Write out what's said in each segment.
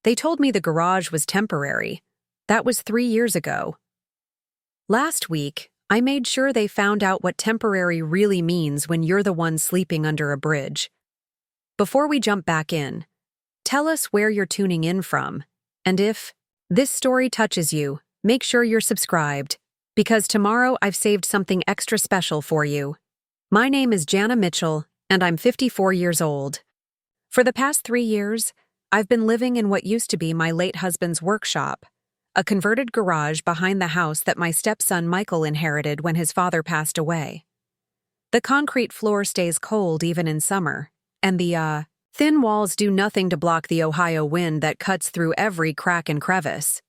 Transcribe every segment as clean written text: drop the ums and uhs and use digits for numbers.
They told me the garage was temporary. That was 3 years ago. Last week, I made sure they found out what temporary really means when you're the one sleeping under a bridge. Before we jump back in, tell us where you're tuning in from, and if this story touches you, make sure you're subscribed, because tomorrow I've saved something extra special for you. My name is Janna Mitchell, and I'm 54 years old. For the past 3 years, I've been living in what used to be my late husband's workshop, a converted garage behind the house that my stepson Michael inherited when his father passed away. The concrete floor stays cold even in summer, and the thin walls do nothing to block the Ohio wind that cuts through every crack and crevice.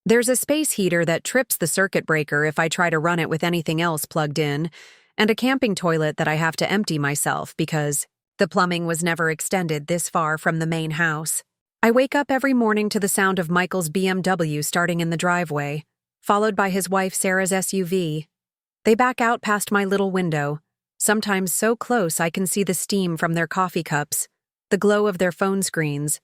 There's a space heater that trips the circuit breaker if I try to run it with anything else plugged in, and a camping toilet that I have to empty myself because the plumbing was never extended this far from the main house. I wake up every morning to the sound of Michael's BMW starting in the driveway, followed by his wife Sarah's SUV. They back out past my little window, sometimes so close I can see the steam from their coffee cups, the glow of their phone screens,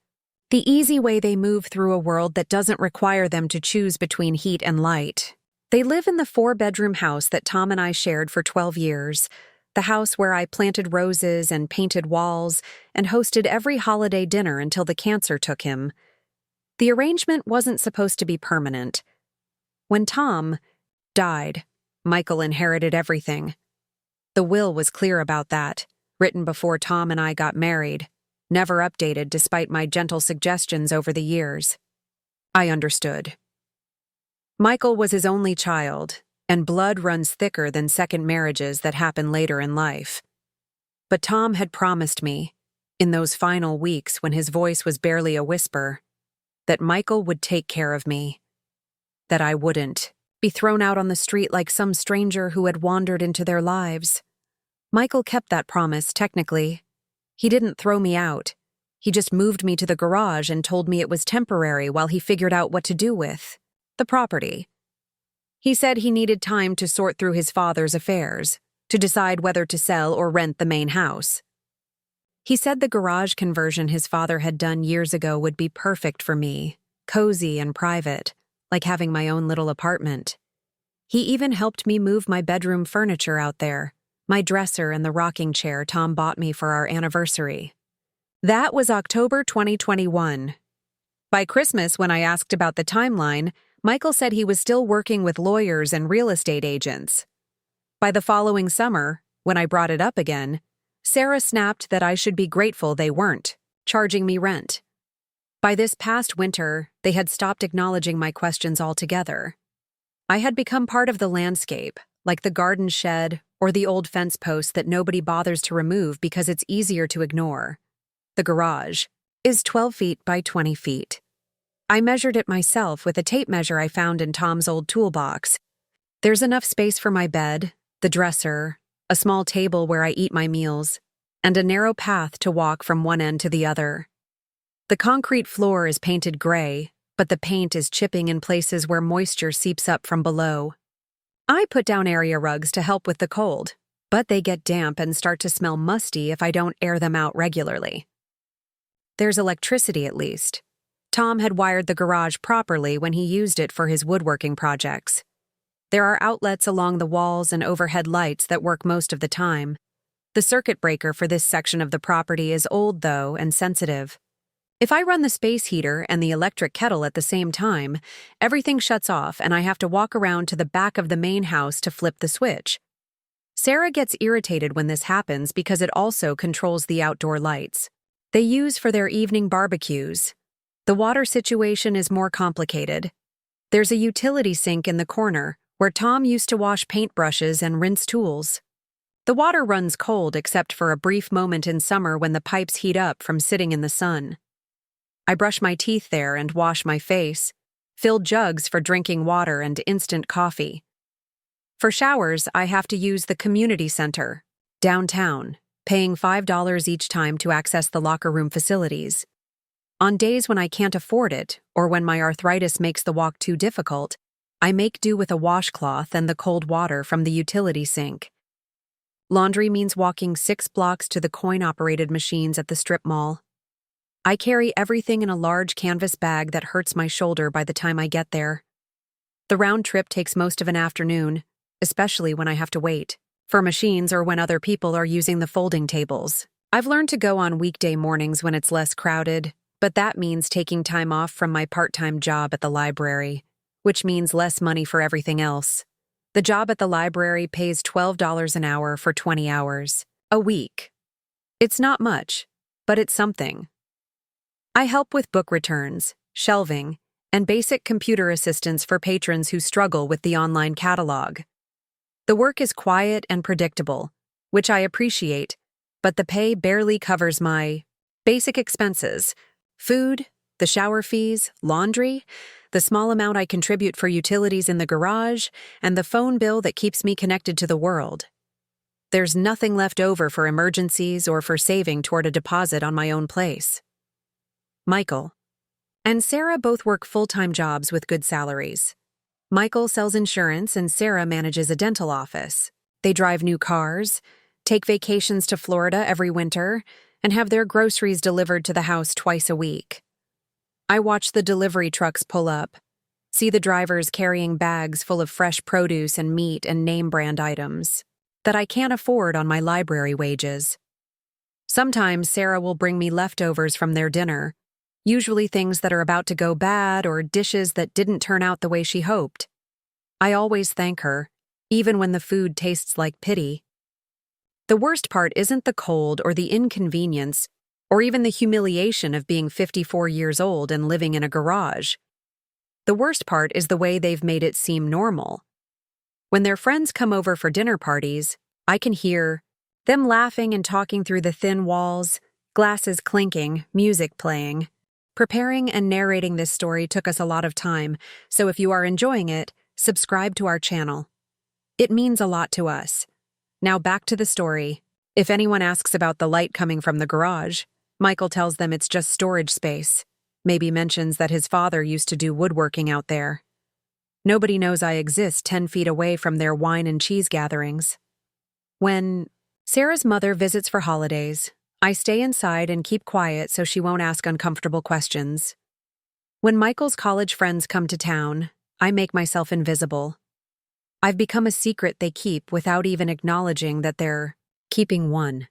the easy way they move through a world that doesn't require them to choose between heat and light. They live in the 4-bedroom house that Tom and I shared for 12 years, the house where I planted roses and painted walls and hosted every holiday dinner until the cancer took him. The arrangement wasn't supposed to be permanent. When Tom died, Michael inherited everything. The will was clear about that, written before Tom and I got married, never updated despite my gentle suggestions over the years. I understood. Michael was his only child, and blood runs thicker than second marriages that happen later in life. But Tom had promised me, in those final weeks when his voice was barely a whisper, that Michael would take care of me, that I wouldn't be thrown out on the street like some stranger who had wandered into their lives. Michael kept that promise, technically. He didn't throw me out. He just moved me to the garage and told me it was temporary while he figured out what to do with the property. He said he needed time to sort through his father's affairs, to decide whether to sell or rent the main house. He said the garage conversion his father had done years ago would be perfect for me, cozy and private, like having my own little apartment. He even helped me move my bedroom furniture out there, my dresser and the rocking chair Tom bought me for our anniversary. That was October 2021. By Christmas, when I asked about the timeline, Michael said he was still working with lawyers and real estate agents. By the following summer, when I brought it up again, Sarah snapped that I should be grateful they weren't charging me rent. By this past winter, they had stopped acknowledging my questions altogether. I had become part of the landscape, like the garden shed or the old fence post that nobody bothers to remove because it's easier to ignore. The garage is 12 feet by 20 feet. I measured it myself with a tape measure I found in Tom's old toolbox. There's enough space for my bed, the dresser, a small table where I eat my meals, and a narrow path to walk from one end to the other. The concrete floor is painted gray, but the paint is chipping in places where moisture seeps up from below. I put down area rugs to help with the cold, but they get damp and start to smell musty if I don't air them out regularly. There's electricity at least. Tom had wired the garage properly when he used it for his woodworking projects. There are outlets along the walls and overhead lights that work most of the time. The circuit breaker for this section of the property is old, though, and sensitive. If I run the space heater and the electric kettle at the same time, everything shuts off and I have to walk around to the back of the main house to flip the switch. Sarah gets irritated when this happens because it also controls the outdoor lights they use for their evening barbecues. The water situation is more complicated. There's a utility sink in the corner where Tom used to wash paintbrushes and rinse tools. The water runs cold except for a brief moment in summer when the pipes heat up from sitting in the sun. I brush my teeth there and wash my face, fill jugs for drinking water and instant coffee. For showers, I have to use the community center, downtown, paying $5 each time to access the locker room facilities. On days when I can't afford it, or when my arthritis makes the walk too difficult, I make do with a washcloth and the cold water from the utility sink. Laundry means walking 6 blocks to the coin-operated machines at the strip mall. I carry everything in a large canvas bag that hurts my shoulder by the time I get there. The round trip takes most of an afternoon, especially when I have to wait for machines or when other people are using the folding tables. I've learned to go on weekday mornings when it's less crowded, but that means taking time off from my part-time job at the library, which means less money for everything else. The job at the library pays $12 an hour for 20 hours a week. It's not much, but it's something. I help with book returns, shelving, and basic computer assistance for patrons who struggle with the online catalog. The work is quiet and predictable, which I appreciate, but the pay barely covers my basic expenses: food, the shower fees, laundry, the small amount I contribute for utilities in the garage, and the phone bill that keeps me connected to the world. There's nothing left over for emergencies or for saving toward a deposit on my own place. Michael and Sarah both work full-time jobs with good salaries. Michael sells insurance and Sarah manages a dental office. They drive new cars, take vacations to Florida every winter, and have their groceries delivered to the house twice a week. I watch the delivery trucks pull up, see the drivers carrying bags full of fresh produce and meat and name-brand items that I can't afford on my library wages. Sometimes Sarah will bring me leftovers from their dinner, usually things that are about to go bad or dishes that didn't turn out the way she hoped. I always thank her, even when the food tastes like pity. The worst part isn't the cold or the inconvenience or even the humiliation of being 54 years old and living in a garage. The worst part is the way they've made it seem normal. When their friends come over for dinner parties, I can hear them laughing and talking through the thin walls, glasses clinking, music playing. Preparing and narrating this story took us a lot of time, so if you are enjoying it, subscribe to our channel. It means a lot to us. Now back to the story. If anyone asks about the light coming from the garage, Michael tells them it's just storage space, maybe mentions that his father used to do woodworking out there. Nobody knows I exist 10 feet away from their wine and cheese gatherings. When Sarah's mother visits for holidays, I stay inside and keep quiet so she won't ask uncomfortable questions. When Michael's college friends come to town, I make myself invisible. I've become a secret they keep without even acknowledging that they're keeping one.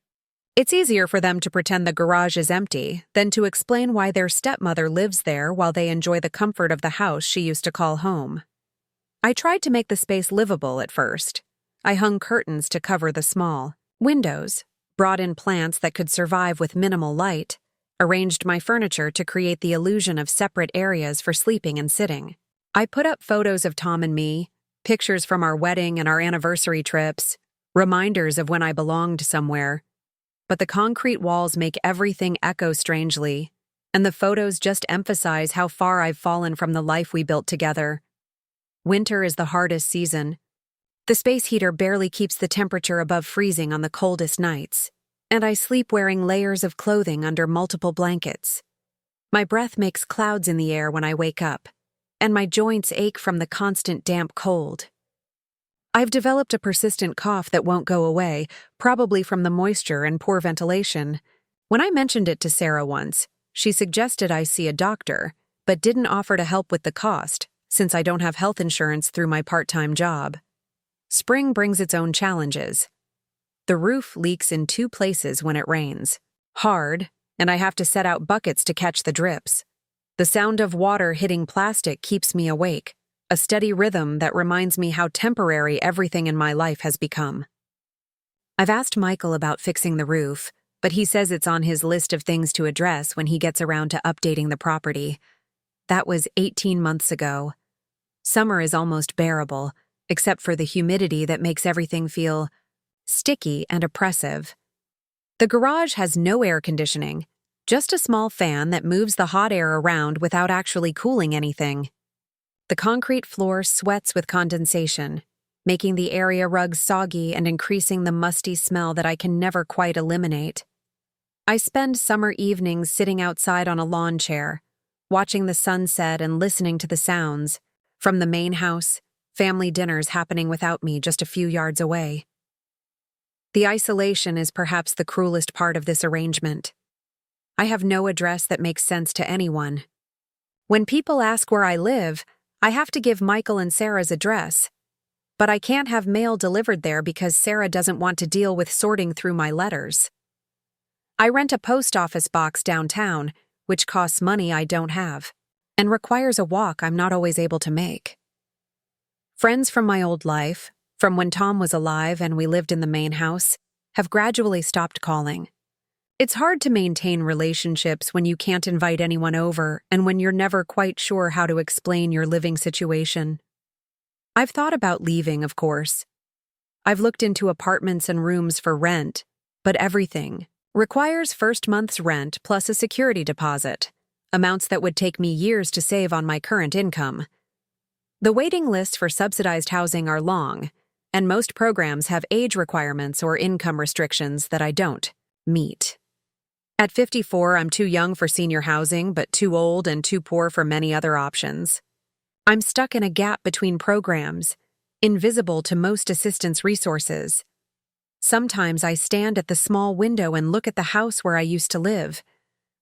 It's easier for them to pretend the garage is empty than to explain why their stepmother lives there while they enjoy the comfort of the house she used to call home. I tried to make the space livable at first. I hung curtains to cover the small windows, brought in plants that could survive with minimal light, arranged my furniture to create the illusion of separate areas for sleeping and sitting. I put up photos of Tom and me, pictures from our wedding and our anniversary trips, reminders of when I belonged somewhere. But the concrete walls make everything echo strangely, and the photos just emphasize how far I've fallen from the life we built together. Winter is the hardest season. The space heater barely keeps the temperature above freezing on the coldest nights, and I sleep wearing layers of clothing under multiple blankets. My breath makes clouds in the air when I wake up, and my joints ache from the constant damp cold. I've developed a persistent cough that won't go away, probably from the moisture and poor ventilation. When I mentioned it to Sarah once, she suggested I see a doctor, but didn't offer to help with the cost, since I don't have health insurance through my part-time job. Spring brings its own challenges. The roof leaks in 2 places when it rains. Hard, and I have to set out buckets to catch the drips. The sound of water hitting plastic keeps me awake, a steady rhythm that reminds me how temporary everything in my life has become. I've asked Michael about fixing the roof, but he says it's on his list of things to address when he gets around to updating the property. That was 18 months ago. Summer is almost bearable, except for the humidity that makes everything feel sticky and oppressive. The garage has no air conditioning, just a small fan that moves the hot air around without actually cooling anything. The concrete floor sweats with condensation, making the area rugs soggy and increasing the musty smell that I can never quite eliminate. I spend summer evenings sitting outside on a lawn chair, watching the sunset and listening to the sounds from the main house, family dinners happening without me just a few yards away. The isolation is perhaps the cruelest part of this arrangement. I have no address that makes sense to anyone. When people ask where I live, I have to give Michael and Sarah's address. But I can't have mail delivered there because Sarah doesn't want to deal with sorting through my letters. I rent a post office box downtown, which costs money I don't have, and requires a walk I'm not always able to make. Friends from my old life, from when Tom was alive and we lived in the main house, have gradually stopped calling. It's hard to maintain relationships when you can't invite anyone over and when you're never quite sure how to explain your living situation. I've thought about leaving, of course. I've looked into apartments and rooms for rent, but everything requires first month's rent plus a security deposit, amounts that would take me years to save on my current income. The waiting lists for subsidized housing are long, and most programs have age requirements or income restrictions that I don't meet. At 54, I'm too young for senior housing, but too old and too poor for many other options. I'm stuck in a gap between programs, invisible to most assistance resources. Sometimes I stand at the small window and look at the house where I used to live,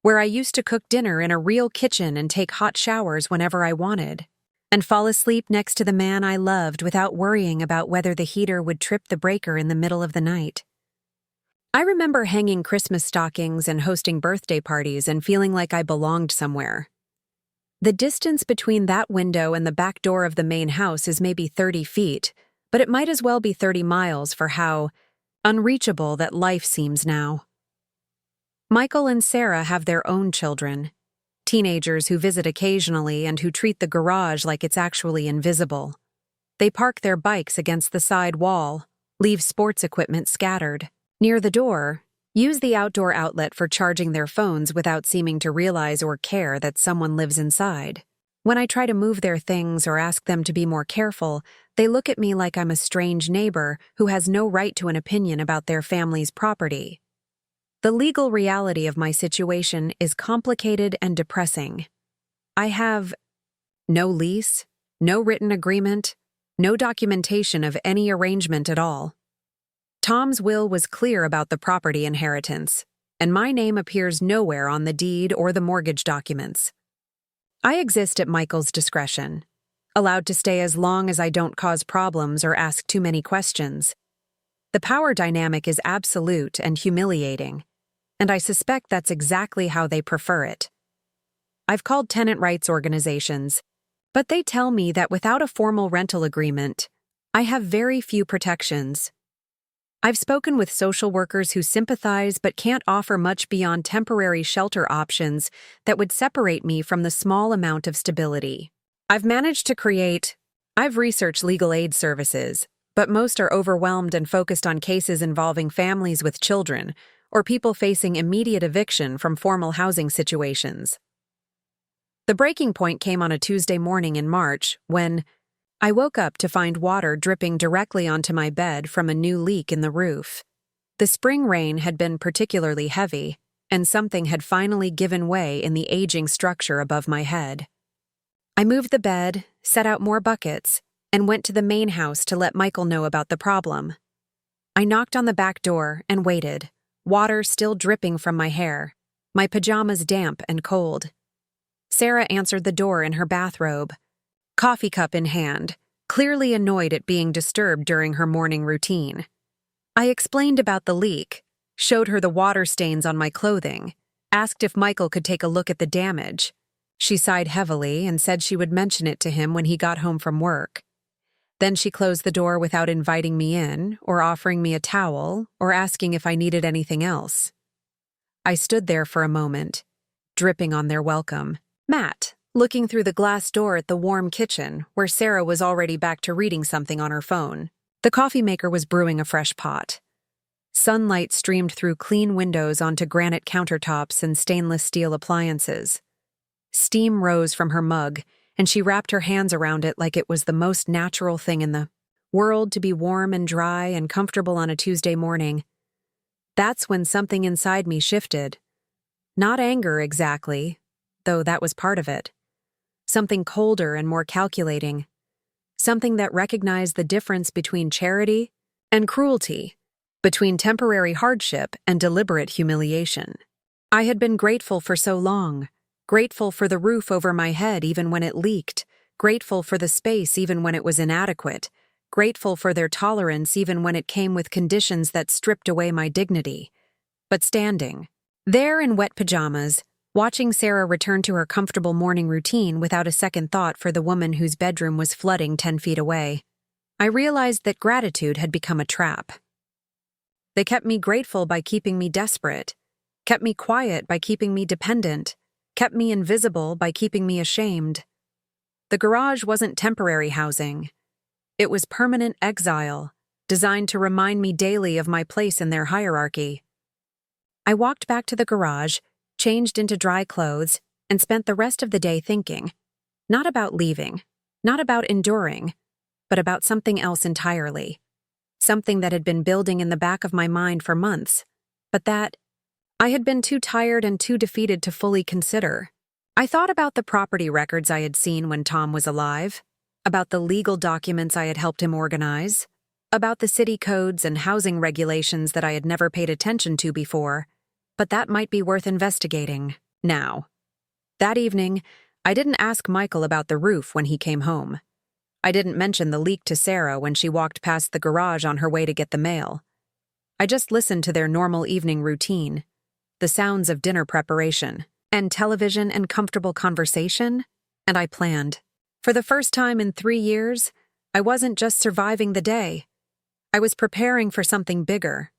where I used to cook dinner in a real kitchen and take hot showers whenever I wanted, and fall asleep next to the man I loved without worrying about whether the heater would trip the breaker in the middle of the night. I remember hanging Christmas stockings and hosting birthday parties and feeling like I belonged somewhere. The distance between that window and the back door of the main house is maybe 30 feet, but it might as well be 30 miles for how unreachable that life seems now. Michael and Sarah have their own children, teenagers who visit occasionally and who treat the garage like it's actually invisible. They park their bikes against the side wall, leave sports equipment scattered near the door, use the outdoor outlet for charging their phones without seeming to realize or care that someone lives inside. When I try to move their things or ask them to be more careful, they look at me like I'm a strange neighbor who has no right to an opinion about their family's property. The legal reality of my situation is complicated and depressing. I have no lease, no written agreement, no documentation of any arrangement at all. Tom's will was clear about the property inheritance, and my name appears nowhere on the deed or the mortgage documents. I exist at Michael's discretion, allowed to stay as long as I don't cause problems or ask too many questions. The power dynamic is absolute and humiliating, and I suspect that's exactly how they prefer it. I've called tenant rights organizations, but they tell me that without a formal rental agreement, I have very few protections. I've spoken with social workers who sympathize but can't offer much beyond temporary shelter options that would separate me from the small amount of stability. I've researched legal aid services, but most are overwhelmed and focused on cases involving families with children or people facing immediate eviction from formal housing situations. The breaking point came on a Tuesday morning in March when I woke up to find water dripping directly onto my bed from a new leak in the roof. The spring rain had been particularly heavy, and something had finally given way in the aging structure above my head. I moved the bed, set out more buckets, and went to the main house to let Michael know about the problem. I knocked on the back door and waited, water still dripping from my hair, my pajamas damp and cold. Sarah answered the door in her bathrobe, coffee cup in hand, clearly annoyed at being disturbed during her morning routine. I explained about the leak, showed her the water stains on my clothing, asked if Michael could take a look at the damage. She sighed heavily and said she would mention it to him when he got home from work. Then she closed the door without inviting me in, or offering me a towel, or asking if I needed anything else. I stood there for a moment, dripping on their welcome. Matt, looking through the glass door at the warm kitchen, where Sarah was already back to reading something on her phone. The coffee maker was brewing a fresh pot. Sunlight streamed through clean windows onto granite countertops and stainless steel appliances. Steam rose from her mug, and she wrapped her hands around it like it was the most natural thing in the world to be warm and dry and comfortable on a Tuesday morning. That's when something inside me shifted. Not anger exactly, though that was part of it. Something colder and more calculating. Something that recognized the difference between charity and cruelty, between temporary hardship and deliberate humiliation. I had been grateful for so long, grateful for the roof over my head even when it leaked, grateful for the space even when it was inadequate, grateful for their tolerance even when it came with conditions that stripped away my dignity. But standing there in wet pajamas, watching Sarah return to her comfortable morning routine without a second thought for the woman whose bedroom was flooding 10 feet away, I realized that gratitude had become a trap. They kept me grateful by keeping me desperate, kept me quiet by keeping me dependent, kept me invisible by keeping me ashamed. The garage wasn't temporary housing. It was permanent exile, designed to remind me daily of my place in their hierarchy. I walked back to the garage, changed into dry clothes, and spent the rest of the day thinking, not about leaving, not about enduring, but about something else entirely. Something that had been building in the back of my mind for months, but that I had been too tired and too defeated to fully consider. I thought about the property records I had seen when Tom was alive, about the legal documents I had helped him organize, about the city codes and housing regulations that I had never paid attention to before, but that might be worth investigating now. That evening, I didn't ask Michael about the roof when he came home. I didn't mention the leak to Sarah when she walked past the garage on her way to get the mail. I just listened to their normal evening routine, the sounds of dinner preparation, and television and comfortable conversation, and I planned. For the first time in 3 years, I wasn't just surviving the day. I was preparing for something bigger.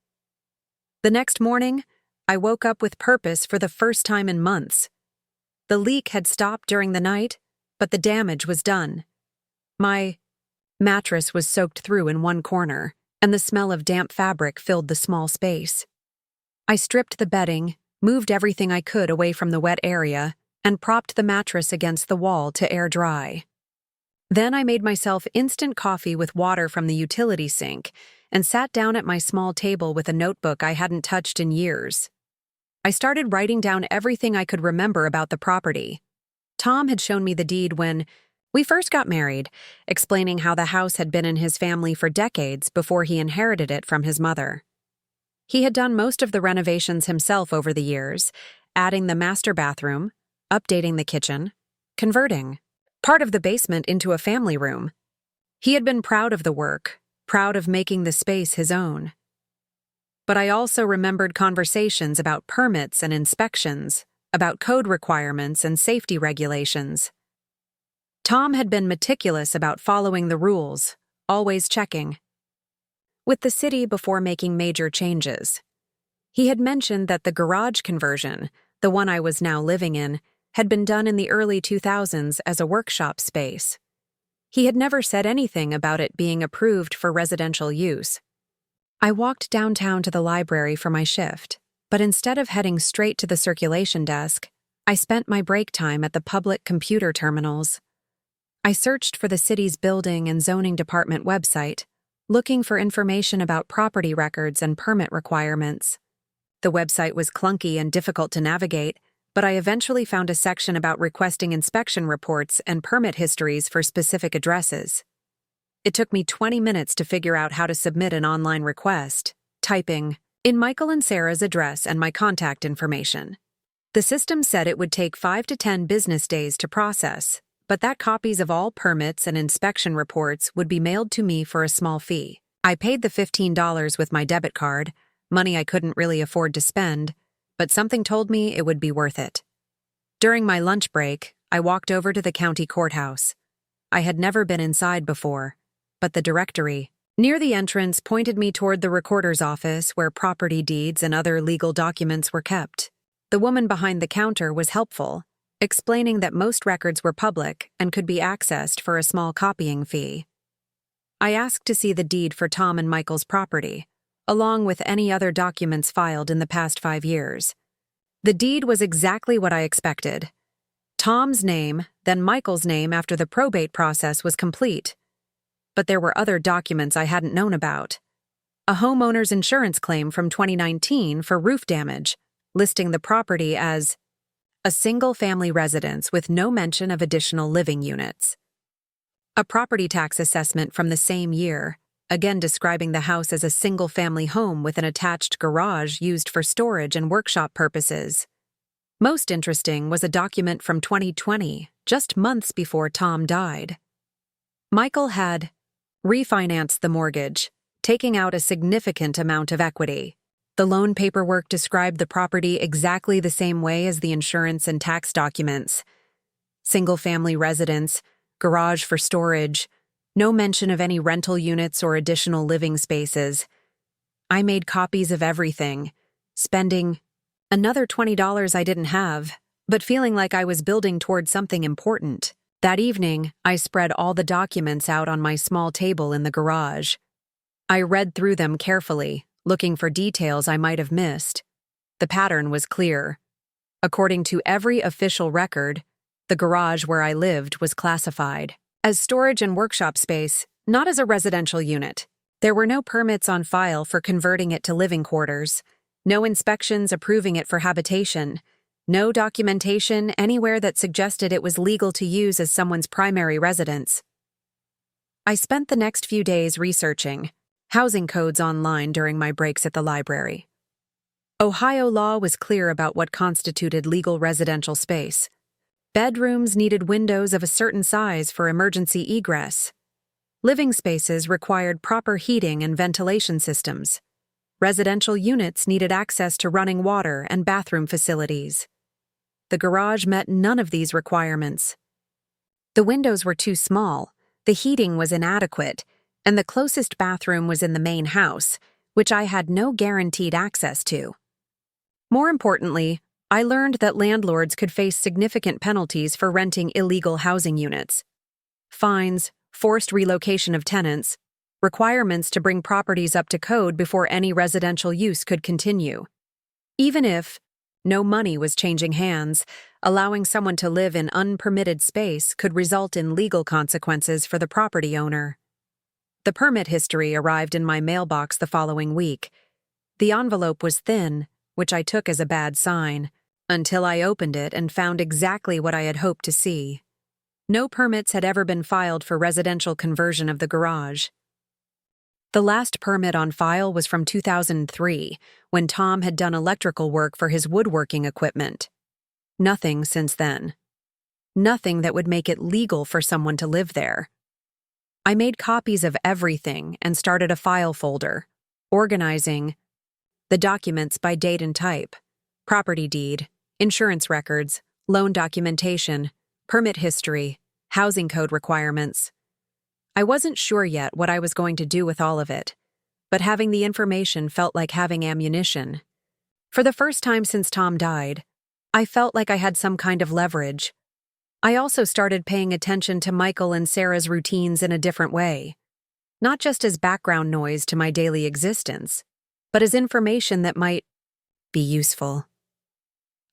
The next morning, I woke up with purpose for the first time in months. The leak had stopped during the night, but the damage was done. My mattress was soaked through in one corner, and the smell of damp fabric filled the small space. I stripped the bedding, moved everything I could away from the wet area, and propped the mattress against the wall to air dry. Then I made myself instant coffee with water from the utility sink and sat down at my small table with a notebook I hadn't touched in years. I started writing down everything I could remember about the property. Tom had shown me the deed when we first got married, explaining how the house had been in his family for decades before he inherited it from his mother. He had done most of the renovations himself over the years, adding the master bathroom, updating the kitchen, converting part of the basement into a family room. He had been proud of the work, proud of making the space his own. But I also remembered conversations about permits and inspections, about code requirements and safety regulations. Tom had been meticulous about following the rules, always checking with the city before making major changes. He had mentioned that the garage conversion, the one I was now living in, had been done in the early 2000s as a workshop space. He had never said anything about it being approved for residential use. I walked downtown to the library for my shift, but instead of heading straight to the circulation desk, I spent my break time at the public computer terminals. I searched for the city's building and zoning department website, looking for information about property records and permit requirements. The website was clunky and difficult to navigate, but I eventually found a section about requesting inspection reports and permit histories for specific addresses. It took me 20 minutes to figure out how to submit an online request, typing in Michael and Sarah's address and my contact information. The system said it would take 5 to 10 business days to process, but that copies of all permits and inspection reports would be mailed to me for a small fee. I paid the $15 with my debit card, money I couldn't really afford to spend, but something told me it would be worth it. During my lunch break, I walked over to the county courthouse. I had never been inside before, but the directory near the entrance pointed me toward the recorder's office where property deeds and other legal documents were kept. The woman behind the counter was helpful, explaining that most records were public and could be accessed for a small copying fee. I asked to see the deed for Tom and Michael's property, along with any other documents filed in the past 5 years. The deed was exactly what I expected. Tom's name, then Michael's name after the probate process was complete. But there were other documents I hadn't known about. A homeowner's insurance claim from 2019 for roof damage, listing the property as a single-family residence with no mention of additional living units. A property tax assessment from the same year, again describing the house as a single-family home with an attached garage used for storage and workshop purposes, Most interesting was a document from 2020, just months before Tom died. Michael had refinanced the mortgage, taking out a significant amount of equity. The loan paperwork described the property exactly the same way as the insurance and tax documents. Single-family residence, garage for storage, no mention of any rental units or additional living spaces. I made copies of everything, spending another $20 I didn't have, but feeling like I was building toward something important. That evening, I spread all the documents out on my small table in the garage. I read through them carefully, looking for details I might have missed. The pattern was clear. According to every official record, the garage where I lived was classified as storage and workshop space, not as a residential unit. There were no permits on file for converting it to living quarters, no inspections approving it for habitation, no documentation anywhere that suggested it was legal to use as someone's primary residence. I spent the next few days researching housing codes online during my breaks at the library. Ohio law was clear about what constituted legal residential space. Bedrooms needed windows of a certain size for emergency egress. Living spaces required proper heating and ventilation systems. Residential units needed access to running water and bathroom facilities. The garage met none of these requirements. The windows were too small, the heating was inadequate, and the closest bathroom was in the main house, which I had no guaranteed access to. More importantly, I learned that landlords could face significant penalties for renting illegal housing units. Fines, forced relocation of tenants, requirements to bring properties up to code before any residential use could continue. Even if no money was changing hands, allowing someone to live in unpermitted space could result in legal consequences for the property owner. The permit history arrived in my mailbox the following week. The envelope was thin, which I took as a bad sign, until I opened it and found exactly what I had hoped to see. No permits had ever been filed for residential conversion of the garage. The last permit on file was from 2003, when Tom had done electrical work for his woodworking equipment. Nothing since then. Nothing that would make it legal for someone to live there. I made copies of everything and started a file folder, organizing the documents by date and type: property deed, insurance records, loan documentation, permit history, housing code requirements. I wasn't sure yet what I was going to do with all of it, but having the information felt like having ammunition. For the first time since Tom died, I felt like I had some kind of leverage. I also started paying attention to Michael and Sarah's routines in a different way, not just as background noise to my daily existence, but as information that might be useful.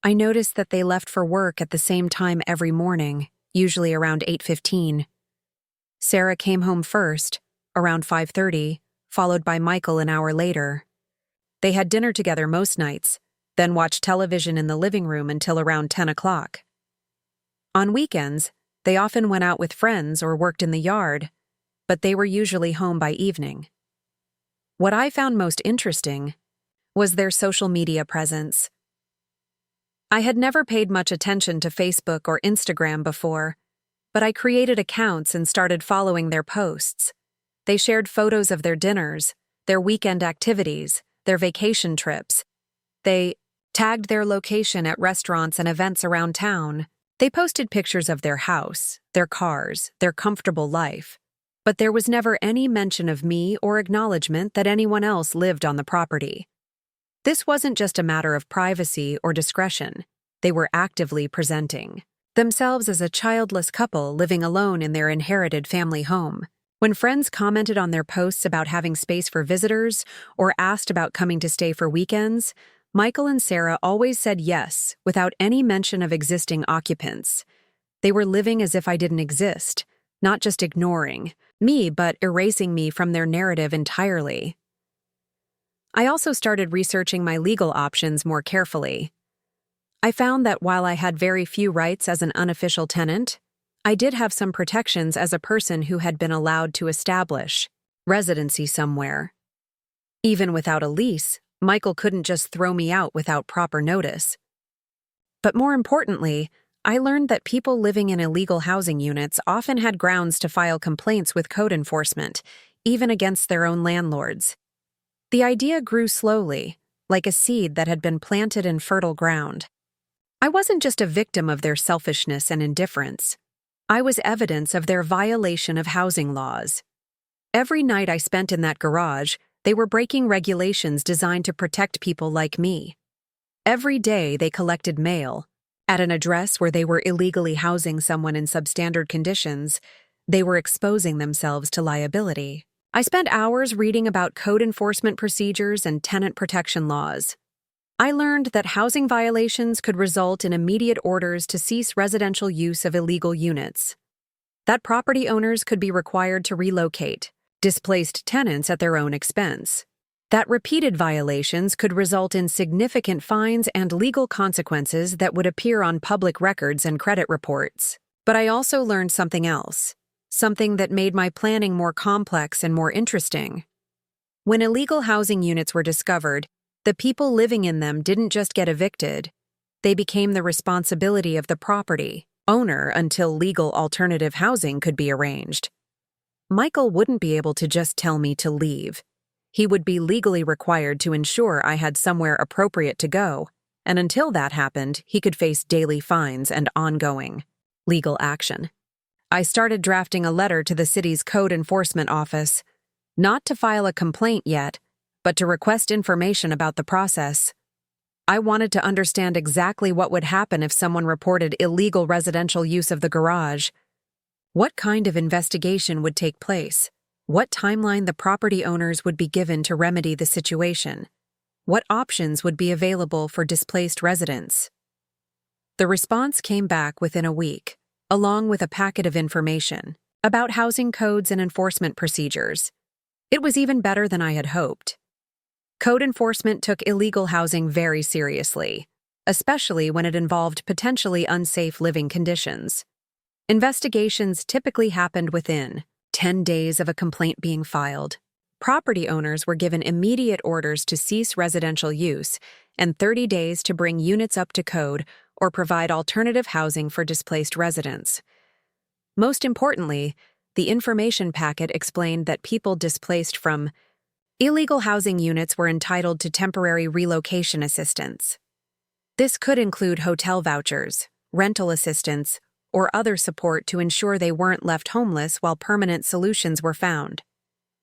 I noticed that they left for work at the same time every morning, usually around 8:15. Sarah came home first, around 5:30, followed by Michael an hour later. They had dinner together most nights, then watched television in the living room until around 10 o'clock. On weekends, they often went out with friends or worked in the yard, but they were usually home by evening. What I found most interesting was their social media presence. I had never paid much attention to Facebook or Instagram before, but I created accounts and started following their posts. They shared photos of their dinners, their weekend activities, their vacation trips. They tagged their location at restaurants and events around town. They posted pictures of their house, their cars, their comfortable life. But there was never any mention of me or acknowledgement that anyone else lived on the property. This wasn't just a matter of privacy or discretion. They were actively presenting themselves as a childless couple living alone in their inherited family home. When friends commented on their posts about having space for visitors or asked about coming to stay for weekends, Michael and Sarah always said yes without any mention of existing occupants. They were living as if I didn't exist, not just ignoring me, but erasing me from their narrative entirely. I also started researching my legal options more carefully. I found that while I had very few rights as an unofficial tenant, I did have some protections as a person who had been allowed to establish residency somewhere. Even without a lease, Michael couldn't just throw me out without proper notice. But more importantly, I learned that people living in illegal housing units often had grounds to file complaints with code enforcement, even against their own landlords. The idea grew slowly, like a seed that had been planted in fertile ground. I wasn't just a victim of their selfishness and indifference. I was evidence of their violation of housing laws. Every night I spent in that garage, they were breaking regulations designed to protect people like me. Every day they collected mail. At an address where they were illegally housing someone in substandard conditions, they were exposing themselves to liability. I spent hours reading about code enforcement procedures and tenant protection laws. I learned that housing violations could result in immediate orders to cease residential use of illegal units, that property owners could be required to relocate displaced tenants at their own expense, that repeated violations could result in significant fines and legal consequences that would appear on public records and credit reports. But I also learned something else, something that made my planning more complex and more interesting. When illegal housing units were discovered, the people living in them didn't just get evicted, they became the responsibility of the property owner until legal alternative housing could be arranged. Michael wouldn't be able to just tell me to leave. He would be legally required to ensure I had somewhere appropriate to go, and until that happened, he could face daily fines and ongoing legal action. I started drafting a letter to the city's code enforcement office, not to file a complaint yet, but to request information about the process. I wanted to understand exactly what would happen if someone reported illegal residential use of the garage. What kind of investigation would take place? What timeline the property owners would be given to remedy the situation? What options would be available for displaced residents? The response came back within a week, along with a packet of information about housing codes and enforcement procedures. It was even better than I had hoped. Code enforcement took illegal housing very seriously, especially when it involved potentially unsafe living conditions. Investigations typically happened within 10 days of a complaint being filed. Property owners were given immediate orders to cease residential use and 30 days to bring units up to code or provide alternative housing for displaced residents. Most importantly, the information packet explained that people displaced from illegal housing units were entitled to temporary relocation assistance. This could include hotel vouchers, rental assistance, or other support to ensure they weren't left homeless while permanent solutions were found.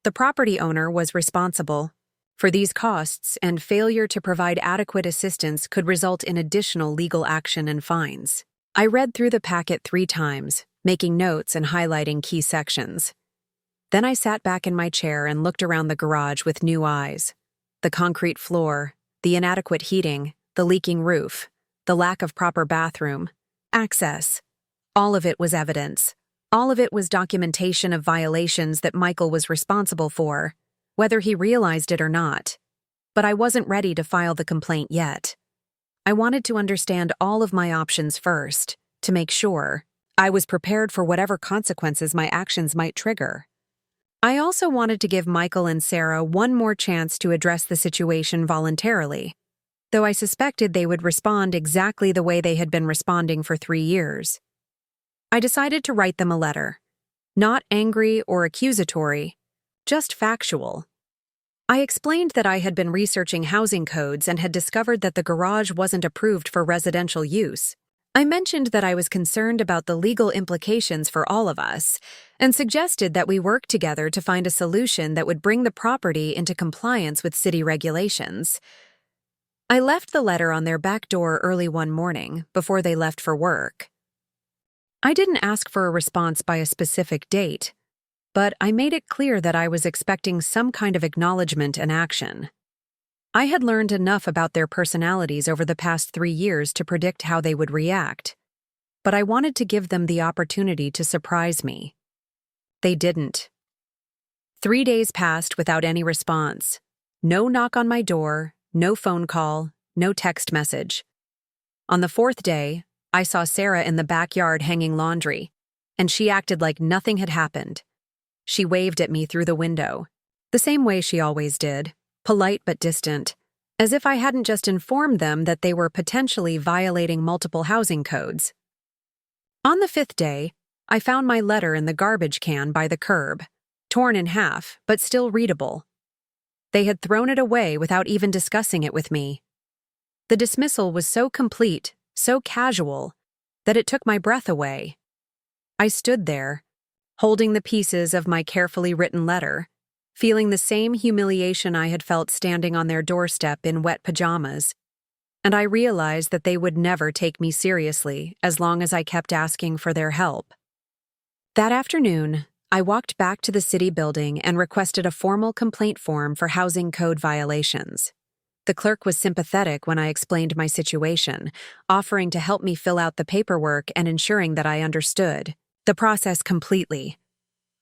The property owner was responsible for these costs, and failure to provide adequate assistance could result in additional legal action and fines. I read through the packet 3 times, making notes and highlighting key sections. Then I sat back in my chair and looked around the garage with new eyes. The concrete floor, the inadequate heating, the leaking roof, the lack of proper bathroom, access. All of it was evidence. All of it was documentation of violations that Michael was responsible for, whether he realized it or not. But I wasn't ready to file the complaint yet. I wanted to understand all of my options first, to make sure I was prepared for whatever consequences my actions might trigger. I also wanted to give Michael and Sarah one more chance to address the situation voluntarily, though I suspected they would respond exactly the way they had been responding for 3 years. I decided to write them a letter, not angry or accusatory, just factual. I explained that I had been researching housing codes and had discovered that the garage wasn't approved for residential use. I mentioned that I was concerned about the legal implications for all of us and suggested that we work together to find a solution that would bring the property into compliance with city regulations. I left the letter on their back door early one morning before they left for work. I didn't ask for a response by a specific date, but I made it clear that I was expecting some kind of acknowledgement and action. I had learned enough about their personalities over the past 3 years to predict how they would react, but I wanted to give them the opportunity to surprise me. They didn't. 3 days passed without any response. No knock on my door, no phone call, no text message. On the 4th day, I saw Sarah in the backyard hanging laundry, and she acted like nothing had happened. She waved at me through the window, the same way she always did, polite but distant. as if I hadn't just informed them that they were potentially violating multiple housing codes. On the 5th day, I found my letter in the garbage can by the curb, torn in half, but still readable. They had thrown it away without even discussing it with me. The dismissal was so complete, so casual, that it took my breath away. I stood there, holding the pieces of my carefully written letter, feeling the same humiliation I had felt standing on their doorstep in wet pajamas, and I realized that they would never take me seriously as long as I kept asking for their help. That afternoon, I walked back to the city building and requested a formal complaint form for housing code violations. The clerk was sympathetic when I explained my situation, offering to help me fill out the paperwork and ensuring that I understood the process completely.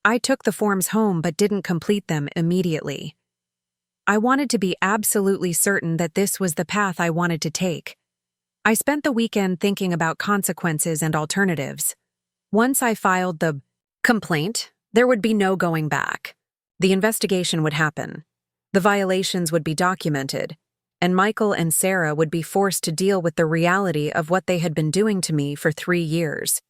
I took the forms home but didn't complete them immediately. I wanted to be absolutely certain that this was the path I wanted to take. I spent the weekend thinking about consequences and alternatives. Once I filed the complaint, there would be no going back. The investigation would happen. The violations would be documented, and Michael and Sarah would be forced to deal with the reality of what they had been doing to me for 3 years.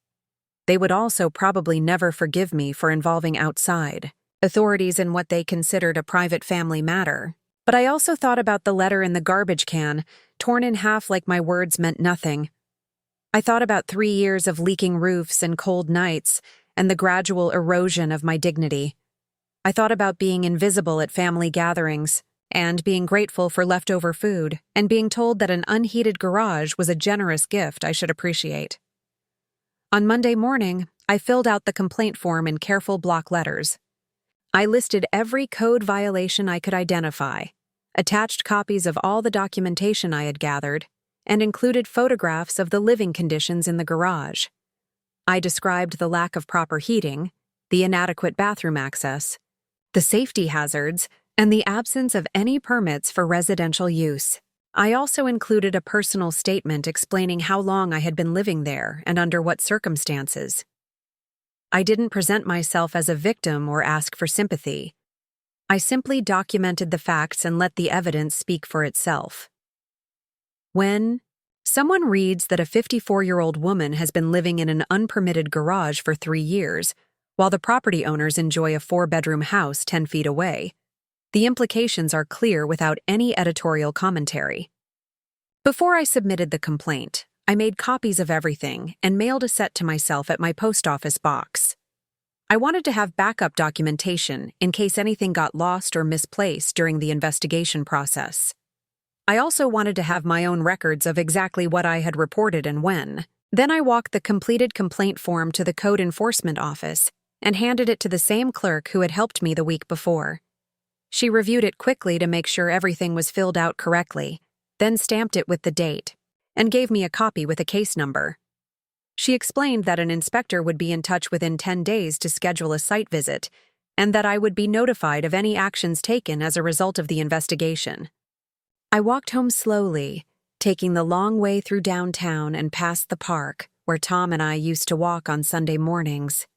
They would also probably never forgive me for involving outside authorities in what they considered a private family matter. But I also thought about the letter in the garbage can, torn in half like my words meant nothing. I thought about 3 years of leaking roofs and cold nights, and the gradual erosion of my dignity. I thought about being invisible at family gatherings, and being grateful for leftover food, and being told that an unheated garage was a generous gift I should appreciate. On Monday morning, I filled out the complaint form in careful block letters. I listed every code violation I could identify, attached copies of all the documentation I had gathered, and included photographs of the living conditions in the garage. I described the lack of proper heating, the inadequate bathroom access, the safety hazards, and the absence of any permits for residential use. I also included a personal statement explaining how long I had been living there and under what circumstances. I didn't present myself as a victim or ask for sympathy. I simply documented the facts and let the evidence speak for itself. When someone reads that a 54-year-old woman has been living in an unpermitted garage for 3 years, while the property owners enjoy a 4-bedroom house 10 feet away, the implications are clear without any editorial commentary. Before I submitted the complaint, I made copies of everything and mailed a set to myself at my post office box. I wanted to have backup documentation in case anything got lost or misplaced during the investigation process. I also wanted to have my own records of exactly what I had reported and when. Then I walked the completed complaint form to the code enforcement office and handed it to the same clerk who had helped me the week before. She reviewed it quickly to make sure everything was filled out correctly, then stamped it with the date, and gave me a copy with a case number. She explained that an inspector would be in touch within 10 days to schedule a site visit, and that I would be notified of any actions taken as a result of the investigation. I walked home slowly, taking the long way through downtown and past the park, where Tom and I used to walk on Sunday mornings.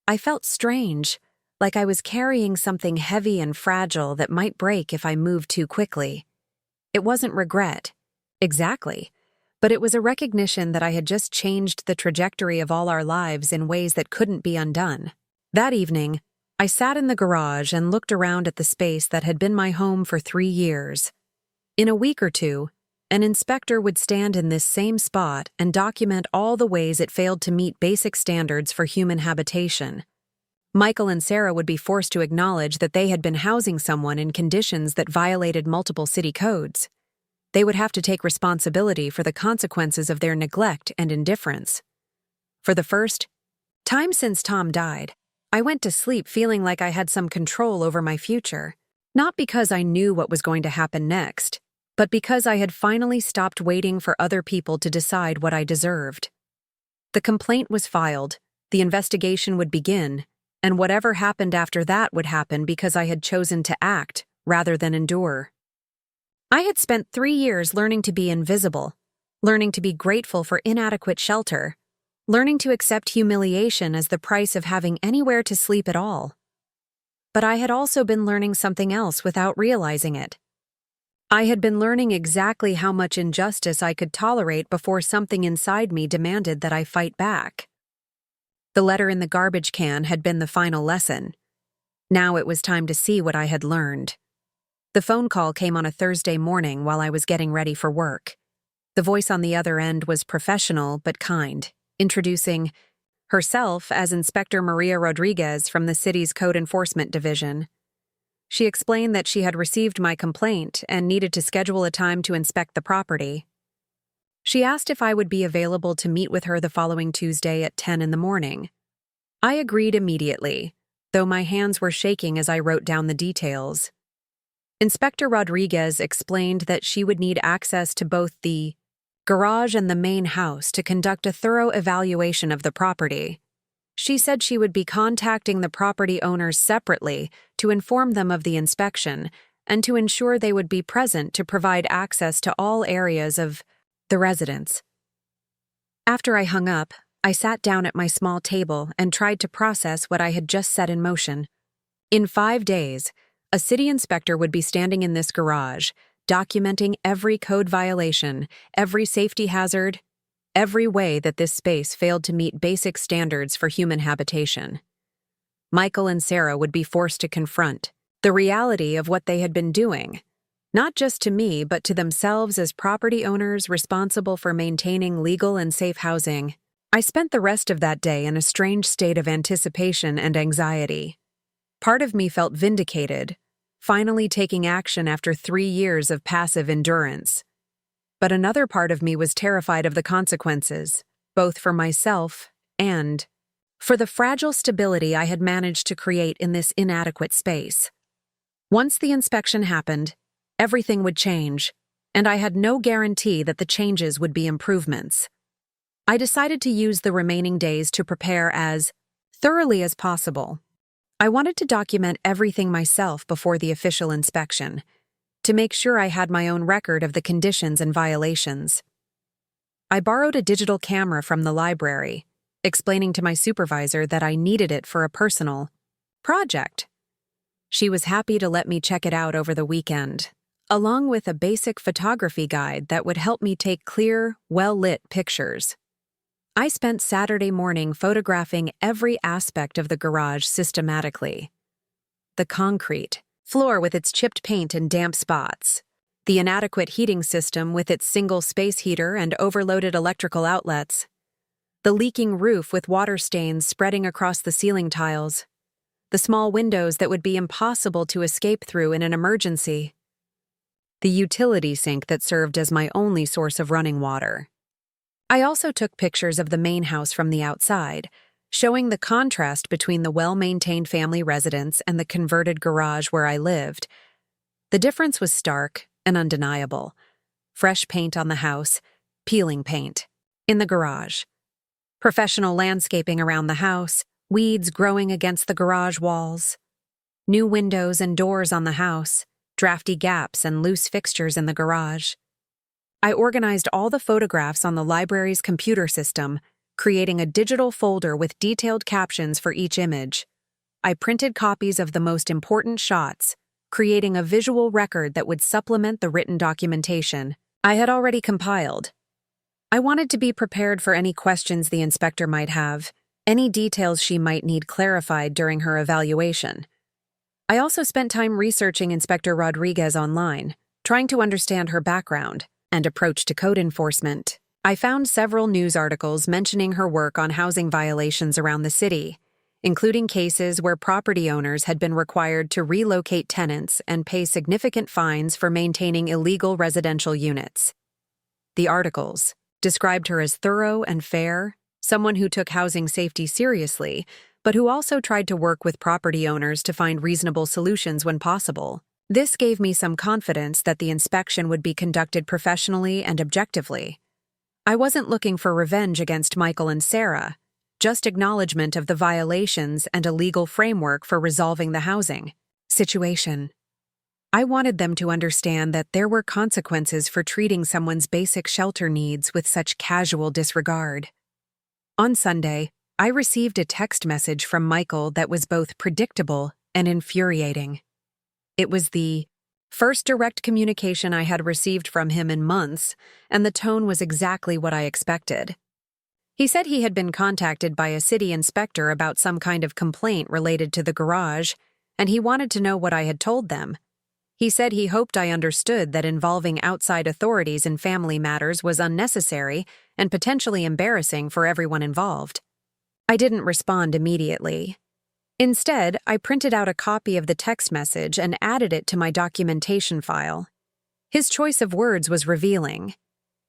I felt strange, like I was carrying something heavy and fragile that might break if I moved too quickly. It wasn't regret, exactly, but it was a recognition that I had just changed the trajectory of all our lives in ways that couldn't be undone. That evening, I sat in the garage and looked around at the space that had been my home for 3 years. In a week or two, an inspector would stand in this same spot and document all the ways it failed to meet basic standards for human habitation. Michael and Sarah would be forced to acknowledge that they had been housing someone in conditions that violated multiple city codes. They would have to take responsibility for the consequences of their neglect and indifference. For the first time since Tom died, I went to sleep feeling like I had some control over my future, not because I knew what was going to happen next, but because I had finally stopped waiting for other people to decide what I deserved. The complaint was filed, the investigation would begin, and whatever happened after that would happen because I had chosen to act rather than endure. I had spent 3 years learning to be invisible, learning to be grateful for inadequate shelter, learning to accept humiliation as the price of having anywhere to sleep at all. But I had also been learning something else without realizing it. I had been learning exactly how much injustice I could tolerate before something inside me demanded that I fight back. The letter in the garbage can had been the final lesson. Now it was time to see what I had learned. The phone call came on a Thursday morning while I was getting ready for work. The voice on the other end was professional but kind, introducing herself as Inspector Maria Rodriguez from the city's Code Enforcement Division. She explained that she had received my complaint and needed to schedule a time to inspect the property. She asked if I would be available to meet with her the following Tuesday at 10 in the morning. I agreed immediately, though my hands were shaking as I wrote down the details. Inspector Rodriguez explained that she would need access to both the garage and the main house to conduct a thorough evaluation of the property. She said she would be contacting the property owners separately to inform them of the inspection and to ensure they would be present to provide access to all areas of the residence. After I hung up, I sat down at my small table and tried to process what I had just set in motion. In 5 days, a city inspector would be standing in this garage, documenting every code violation, every safety hazard, every way that this space failed to meet basic standards for human habitation. Michael and Sarah would be forced to confront the reality of what they had been doing, not just to me, but to themselves as property owners responsible for maintaining legal and safe housing. I spent the rest of that day in a strange state of anticipation and anxiety. Part of me felt vindicated, finally taking action after 3 years of passive endurance. But another part of me was terrified of the consequences, both for myself and for the fragile stability I had managed to create in this inadequate space. Once the inspection happened, everything would change, and I had no guarantee that the changes would be improvements. I decided to use the remaining days to prepare as thoroughly as possible. I wanted to document everything myself before the official inspection, to make sure I had my own record of the conditions and violations. I borrowed a digital camera from the library, explaining to my supervisor that I needed it for a personal project. She was happy to let me check it out over the weekend, along with a basic photography guide that would help me take clear, well-lit pictures. I spent Saturday morning photographing every aspect of the garage systematically. The concrete floor with its chipped paint and damp spots, the inadequate heating system with its single space heater and overloaded electrical outlets, the leaking roof with water stains spreading across the ceiling tiles, the small windows that would be impossible to escape through in an emergency, the utility sink that served as my only source of running water. I also took pictures of the main house from the outside, showing the contrast between the well-maintained family residence and the converted garage where I lived. The difference was stark and undeniable. Fresh paint on the house, peeling paint. In the garage, professional landscaping around the house, weeds growing against the garage walls. New windows and doors on the house, drafty gaps and loose fixtures in the garage. I organized all the photographs on the library's computer system, creating a digital folder with detailed captions for each image. I printed copies of the most important shots, creating a visual record that would supplement the written documentation I had already compiled. I wanted to be prepared for any questions the inspector might have, any details she might need clarified during her evaluation. I also spent time researching Inspector Rodriguez online, trying to understand her background and approach to code enforcement. I found several news articles mentioning her work on housing violations around the city, including cases where property owners had been required to relocate tenants and pay significant fines for maintaining illegal residential units. The articles described her as thorough and fair, someone who took housing safety seriously, but who also tried to work with property owners to find reasonable solutions when possible. This gave me some confidence that the inspection would be conducted professionally and objectively. I wasn't looking for revenge against Michael and Sarah, just acknowledgement of the violations and a legal framework for resolving the housing situation. I wanted them to understand that there were consequences for treating someone's basic shelter needs with such casual disregard. On Sunday, I received a text message from Michael that was both predictable and infuriating. It was the First direct communication I had received from him in months, and the tone was exactly what I expected. He said he had been contacted by a city inspector about some kind of complaint related to the garage, and he wanted to know what I had told them. He said he hoped I understood that involving outside authorities in family matters was unnecessary and potentially embarrassing for everyone involved. I didn't respond immediately. Instead, I printed out a copy of the text message and added it to my documentation file. His choice of words was revealing.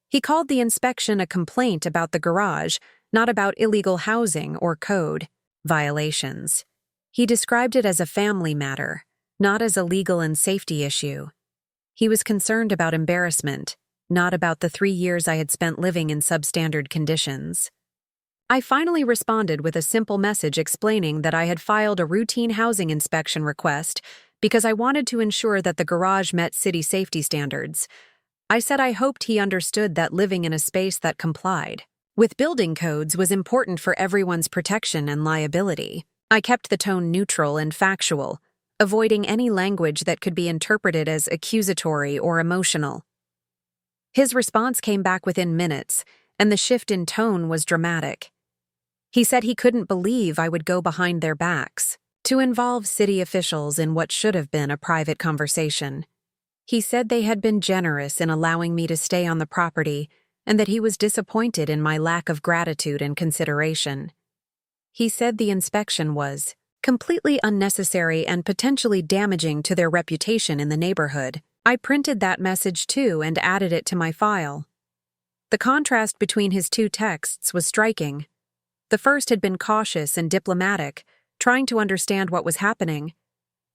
He called the inspection a complaint about the garage, not about illegal housing or code violations. He described it as a family matter, not as a legal and safety issue. He was concerned about embarrassment, not about the 3 years I had spent living in substandard conditions. I finally responded with a simple message explaining that I had filed a routine housing inspection request because I wanted to ensure that the garage met city safety standards. I said I hoped he understood that living in a space that complied with building codes was important for everyone's protection and liability. I kept the tone neutral and factual, avoiding any language that could be interpreted as accusatory or emotional. His response came back within minutes, and the shift in tone was dramatic. He said he couldn't believe I would go behind their backs to involve city officials in what should have been a private conversation. He said they had been generous in allowing me to stay on the property and that he was disappointed in my lack of gratitude and consideration. He said the inspection was completely unnecessary and potentially damaging to their reputation in the neighborhood. I printed that message too and added it to my file. The contrast between his two texts was striking. The first had been cautious and diplomatic, trying to understand what was happening.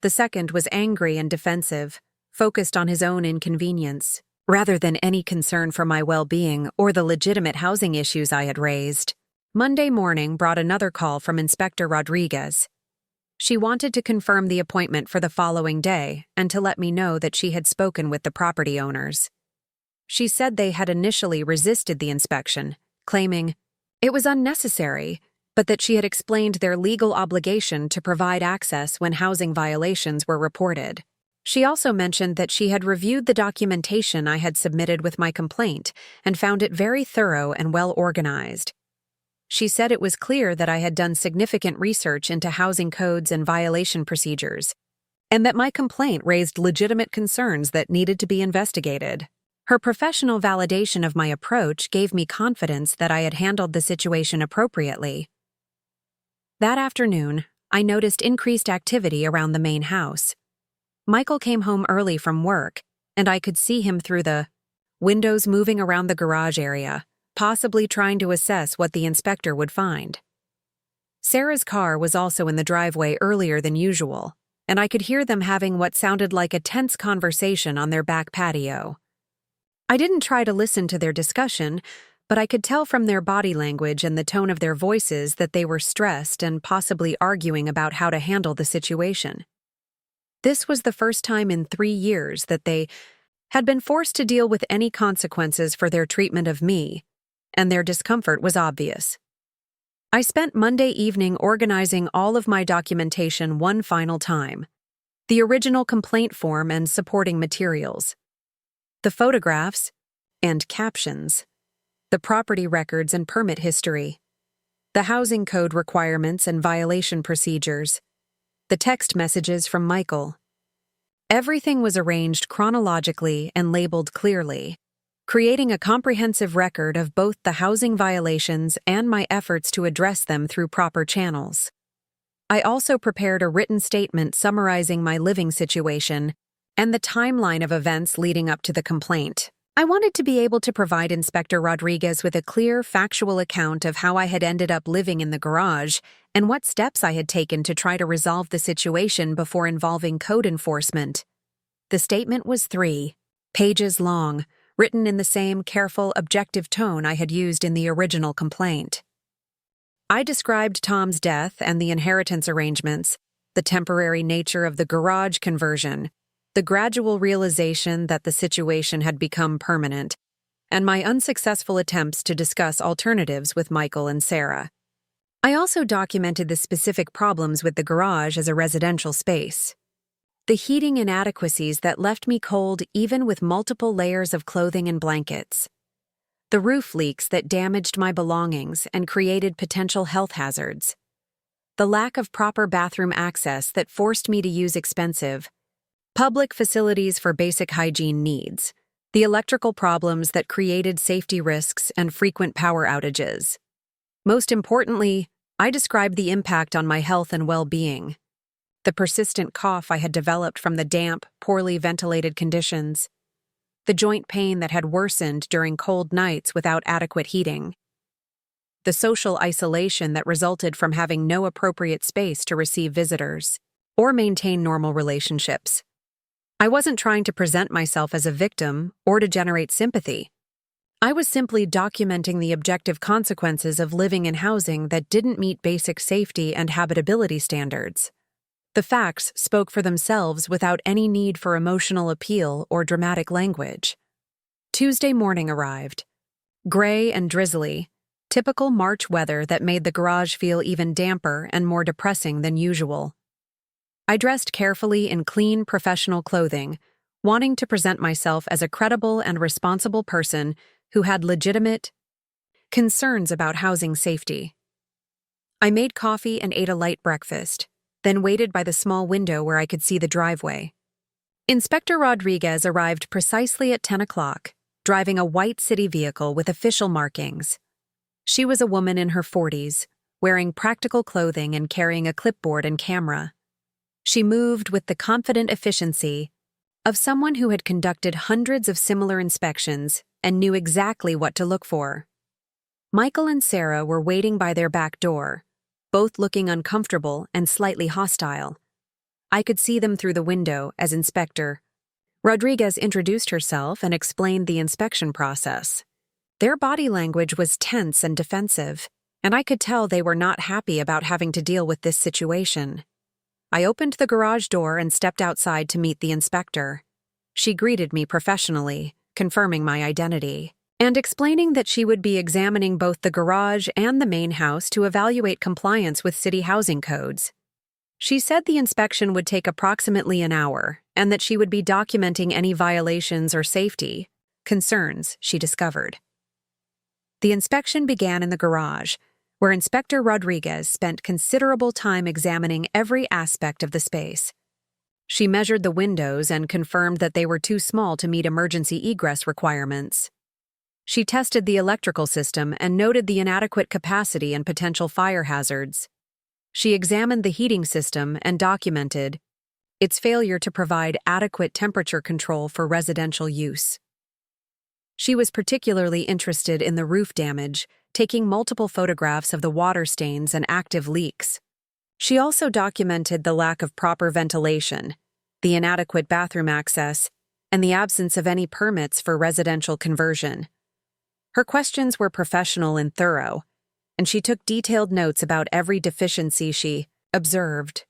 The second was angry and defensive, focused on his own inconvenience, rather than any concern for my well-being or the legitimate housing issues I had raised. Monday morning brought another call from Inspector Rodriguez. She wanted to confirm the appointment for the following day and to let me know that she had spoken with the property owners. She said they had initially resisted the inspection, claiming it was unnecessary, but that she had explained their legal obligation to provide access when housing violations were reported. She also mentioned that she had reviewed the documentation I had submitted with my complaint and found it very thorough and well organized. She said it was clear that I had done significant research into housing codes and violation procedures, and that my complaint raised legitimate concerns that needed to be investigated. Her professional validation of my approach gave me confidence that I had handled the situation appropriately. That afternoon, I noticed increased activity around the main house. Michael came home early from work, and I could see him through the windows moving around the garage area, possibly trying to assess what the inspector would find. Sarah's car was also in the driveway earlier than usual, and I could hear them having what sounded like a tense conversation on their back patio. I didn't try to listen to their discussion, but I could tell from their body language and the tone of their voices that they were stressed and possibly arguing about how to handle the situation. This was the first time in 3 years that they had been forced to deal with any consequences for their treatment of me, and their discomfort was obvious. I spent Monday evening organizing all of my documentation one final time: the original complaint form and supporting materials, the photographs and captions, the property records and permit history, the housing code requirements and violation procedures, the text messages from Michael. Everything was arranged chronologically and labeled clearly, creating a comprehensive record of both the housing violations and my efforts to address them through proper channels. I also prepared a written statement summarizing my living situation and the timeline of events leading up to the complaint. I wanted to be able to provide Inspector Rodriguez with a clear, factual account of how I had ended up living in the garage and what steps I had taken to try to resolve the situation before involving code enforcement. The statement was 3 pages long, written in the same careful, objective tone I had used in the original complaint. I described Tom's death and the inheritance arrangements, the temporary nature of the garage conversion, the gradual realization that the situation had become permanent, and my unsuccessful attempts to discuss alternatives with Michael and Sarah. I also documented the specific problems with the garage as a residential space. The heating inadequacies that left me cold even with multiple layers of clothing and blankets. The roof leaks that damaged my belongings and created potential health hazards. The lack of proper bathroom access that forced me to use expensive public facilities for basic hygiene needs. The electrical problems that created safety risks and frequent power outages. Most importantly, I described the impact on my health and well-being. The persistent cough I had developed from the damp, poorly ventilated conditions. The joint pain that had worsened during cold nights without adequate heating. The social isolation that resulted from having no appropriate space to receive visitors or maintain normal relationships. I wasn't trying to present myself as a victim or to generate sympathy. I was simply documenting the objective consequences of living in housing that didn't meet basic safety and habitability standards. The facts spoke for themselves without any need for emotional appeal or dramatic language. Tuesday morning arrived. Gray and drizzly, typical March weather that made the garage feel even damper and more depressing than usual. I dressed carefully in clean, professional clothing, wanting to present myself as a credible and responsible person who had legitimate concerns about housing safety. I made coffee and ate a light breakfast, then waited by the small window where I could see the driveway. Inspector Rodriguez arrived precisely at 10 o'clock, driving a white city vehicle with official markings. She was a woman in her 40s, wearing practical clothing and carrying a clipboard and camera. She moved with the confident efficiency of someone who had conducted hundreds of similar inspections and knew exactly what to look for. Michael and Sarah were waiting by their back door, both looking uncomfortable and slightly hostile. I could see them through the window as Inspector Rodriguez introduced herself and explained the inspection process. Their body language was tense and defensive, and I could tell they were not happy about having to deal with this situation. I opened the garage door and stepped outside to meet the inspector. She greeted me professionally, confirming my identity, and explaining that she would be examining both the garage and the main house to evaluate compliance with city housing codes. She said the inspection would take approximately an hour, and that she would be documenting any violations or safety concerns she discovered. The inspection began in the garage, where Inspector Rodriguez spent considerable time examining every aspect of the space. She measured the windows and confirmed that they were too small to meet emergency egress requirements. She tested the electrical system and noted the inadequate capacity and potential fire hazards. She examined the heating system and documented its failure to provide adequate temperature control for residential use. She was particularly interested in the roof damage, taking multiple photographs of the water stains and active leaks. She also documented the lack of proper ventilation, the inadequate bathroom access, and the absence of any permits for residential conversion. Her questions were professional and thorough, and she took detailed notes about every deficiency she observed.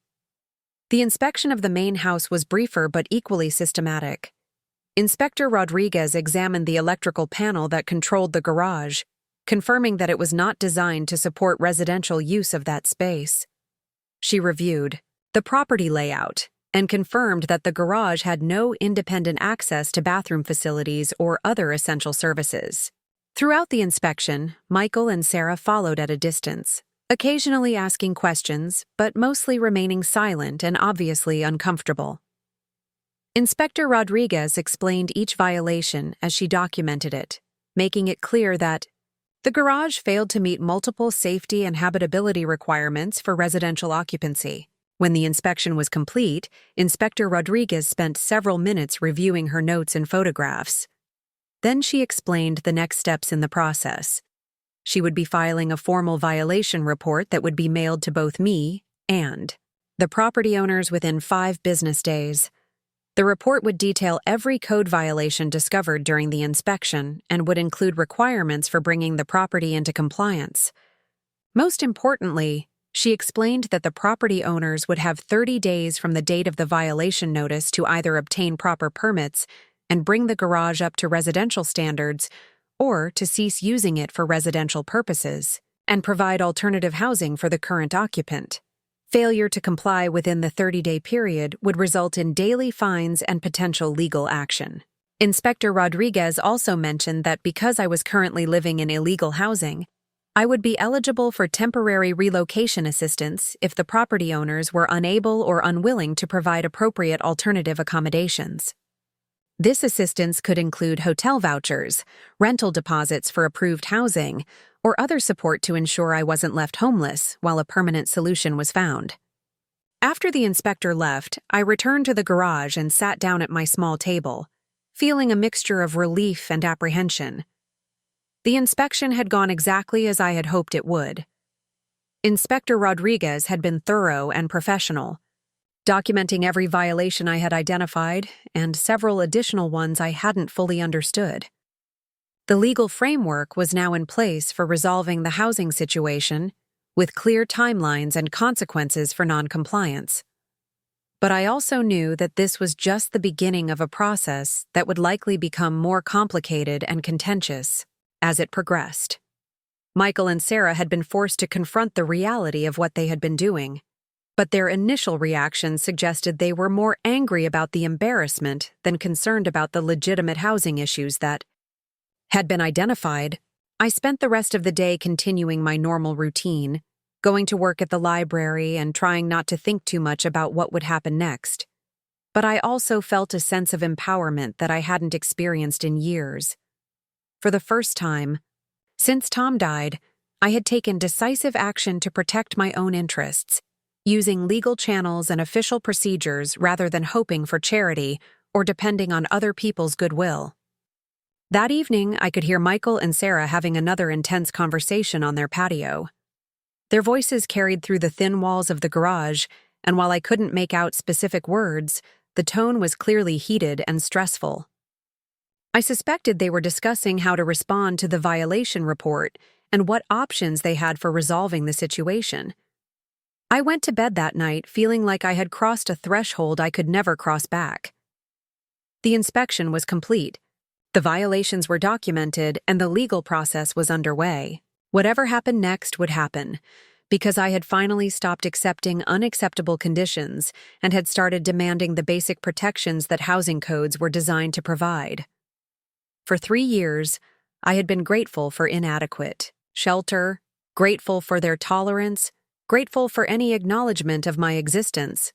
The inspection of the main house was briefer but equally systematic. Inspector Rodriguez examined the electrical panel that controlled the garage, confirming that it was not designed to support residential use of that space. She reviewed the property layout and confirmed that the garage had no independent access to bathroom facilities or other essential services. Throughout the inspection, Michael and Sarah followed at a distance, occasionally asking questions, but mostly remaining silent and obviously uncomfortable. Inspector Rodriguez explained each violation as she documented it, making it clear that the garage failed to meet multiple safety and habitability requirements for residential occupancy. When the inspection was complete, Inspector Rodriguez spent several minutes reviewing her notes and photographs. Then she explained the next steps in the process. She would be filing a formal violation report that would be mailed to both me and the property owners within 5 business days. The report would detail every code violation discovered during the inspection and would include requirements for bringing the property into compliance. Most importantly, she explained that the property owners would have 30 days from the date of the violation notice to either obtain proper permits and bring the garage up to residential standards, or to cease using it for residential purposes and provide alternative housing for the current occupant. Failure to comply within the 30-day period would result in daily fines and potential legal action. Inspector Rodriguez also mentioned that because I was currently living in illegal housing, I would be eligible for temporary relocation assistance if the property owners were unable or unwilling to provide appropriate alternative accommodations. This assistance could include hotel vouchers, rental deposits for approved housing, or other support to ensure I wasn't left homeless while a permanent solution was found. After the inspector left, I returned to the garage and sat down at my small table, feeling a mixture of relief and apprehension. The inspection had gone exactly as I had hoped it would. Inspector Rodriguez had been thorough and professional, documenting every violation I had identified and several additional ones I hadn't fully understood. The legal framework was now in place for resolving the housing situation, with clear timelines and consequences for noncompliance. But I also knew that this was just the beginning of a process that would likely become more complicated and contentious as it progressed. Michael and Sarah had been forced to confront the reality of what they had been doing, but their initial reactions suggested they were more angry about the embarrassment than concerned about the legitimate housing issues that had been identified. I spent the rest of the day continuing my normal routine, going to work at the library and trying not to think too much about what would happen next. But I also felt a sense of empowerment that I hadn't experienced in years. For the first time, since Tom died, I had taken decisive action to protect my own interests, using legal channels and official procedures rather than hoping for charity or depending on other people's goodwill. That evening, I could hear Michael and Sarah having another intense conversation on their patio. Their voices carried through the thin walls of the garage, and while I couldn't make out specific words, the tone was clearly heated and stressful. I suspected they were discussing how to respond to the violation report and what options they had for resolving the situation. I went to bed that night feeling like I had crossed a threshold I could never cross back. The inspection was complete. The violations were documented and the legal process was underway. Whatever happened next would happen, because I had finally stopped accepting unacceptable conditions and had started demanding the basic protections that housing codes were designed to provide. For 3 years, I had been grateful for inadequate shelter, grateful for their tolerance, grateful for any acknowledgement of my existence.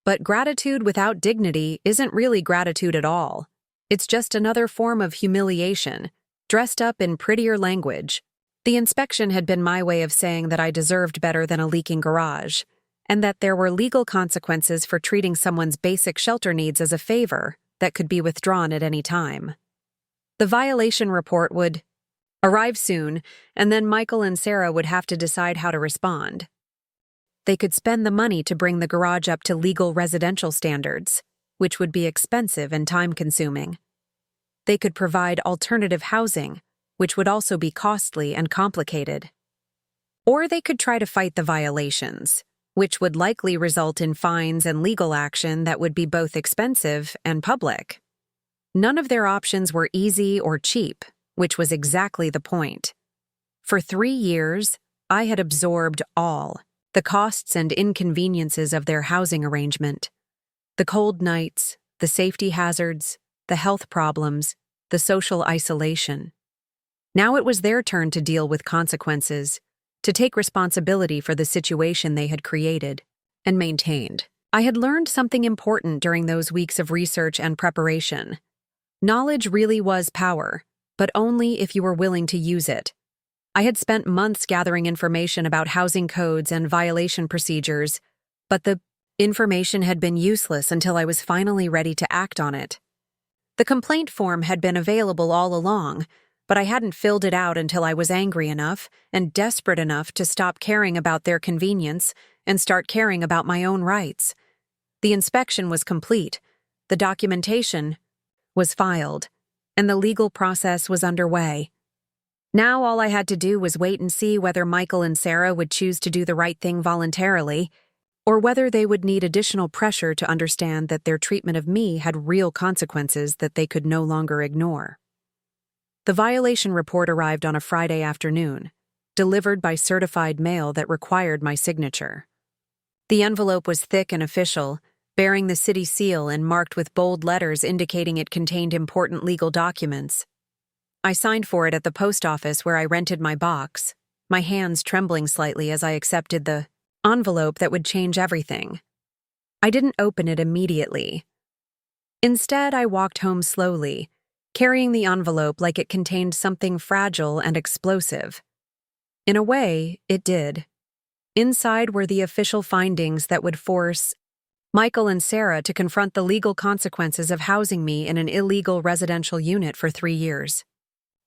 But gratitude without dignity isn't really gratitude at all. It's just another form of humiliation, dressed up in prettier language. The inspection had been my way of saying that I deserved better than a leaking garage, and that there were legal consequences for treating someone's basic shelter needs as a favor that could be withdrawn at any time. The violation report would arrive soon, and then Michael and Sarah would have to decide how to respond. They could spend the money to bring the garage up to legal residential standards, which would be expensive and time-consuming. They could provide alternative housing, which would also be costly and complicated. Or they could try to fight the violations, which would likely result in fines and legal action that would be both expensive and public. None of their options were easy or cheap, which was exactly the point. For 3 years, I had absorbed all the costs and inconveniences of their housing arrangement. The cold nights, the safety hazards, the health problems, the social isolation. Now it was their turn to deal with consequences, to take responsibility for the situation they had created and maintained. I had learned something important during those weeks of research and preparation. Knowledge really was power, but only if you were willing to use it. I had spent months gathering information about housing codes and violation procedures, but the information had been useless until I was finally ready to act on it. The complaint form had been available all along, but I hadn't filled it out until I was angry enough and desperate enough to stop caring about their convenience and start caring about my own rights. The inspection was complete, the documentation was filed, and the legal process was underway. Now all I had to do was wait and see whether Michael and Sarah would choose to do the right thing voluntarily, or whether they would need additional pressure to understand that their treatment of me had real consequences that they could no longer ignore. The violation report arrived on a Friday afternoon, delivered by certified mail that required my signature. The envelope was thick and official, bearing the city seal and marked with bold letters indicating it contained important legal documents. I signed for it at the post office where I rented my box, my hands trembling slightly as I accepted the envelope that would change everything. I didn't open it immediately. Instead, I walked home slowly, carrying the envelope like it contained something fragile and explosive. In a way, it did. Inside were the official findings that would force Michael and Sarah to confront the legal consequences of housing me in an illegal residential unit for 3 years.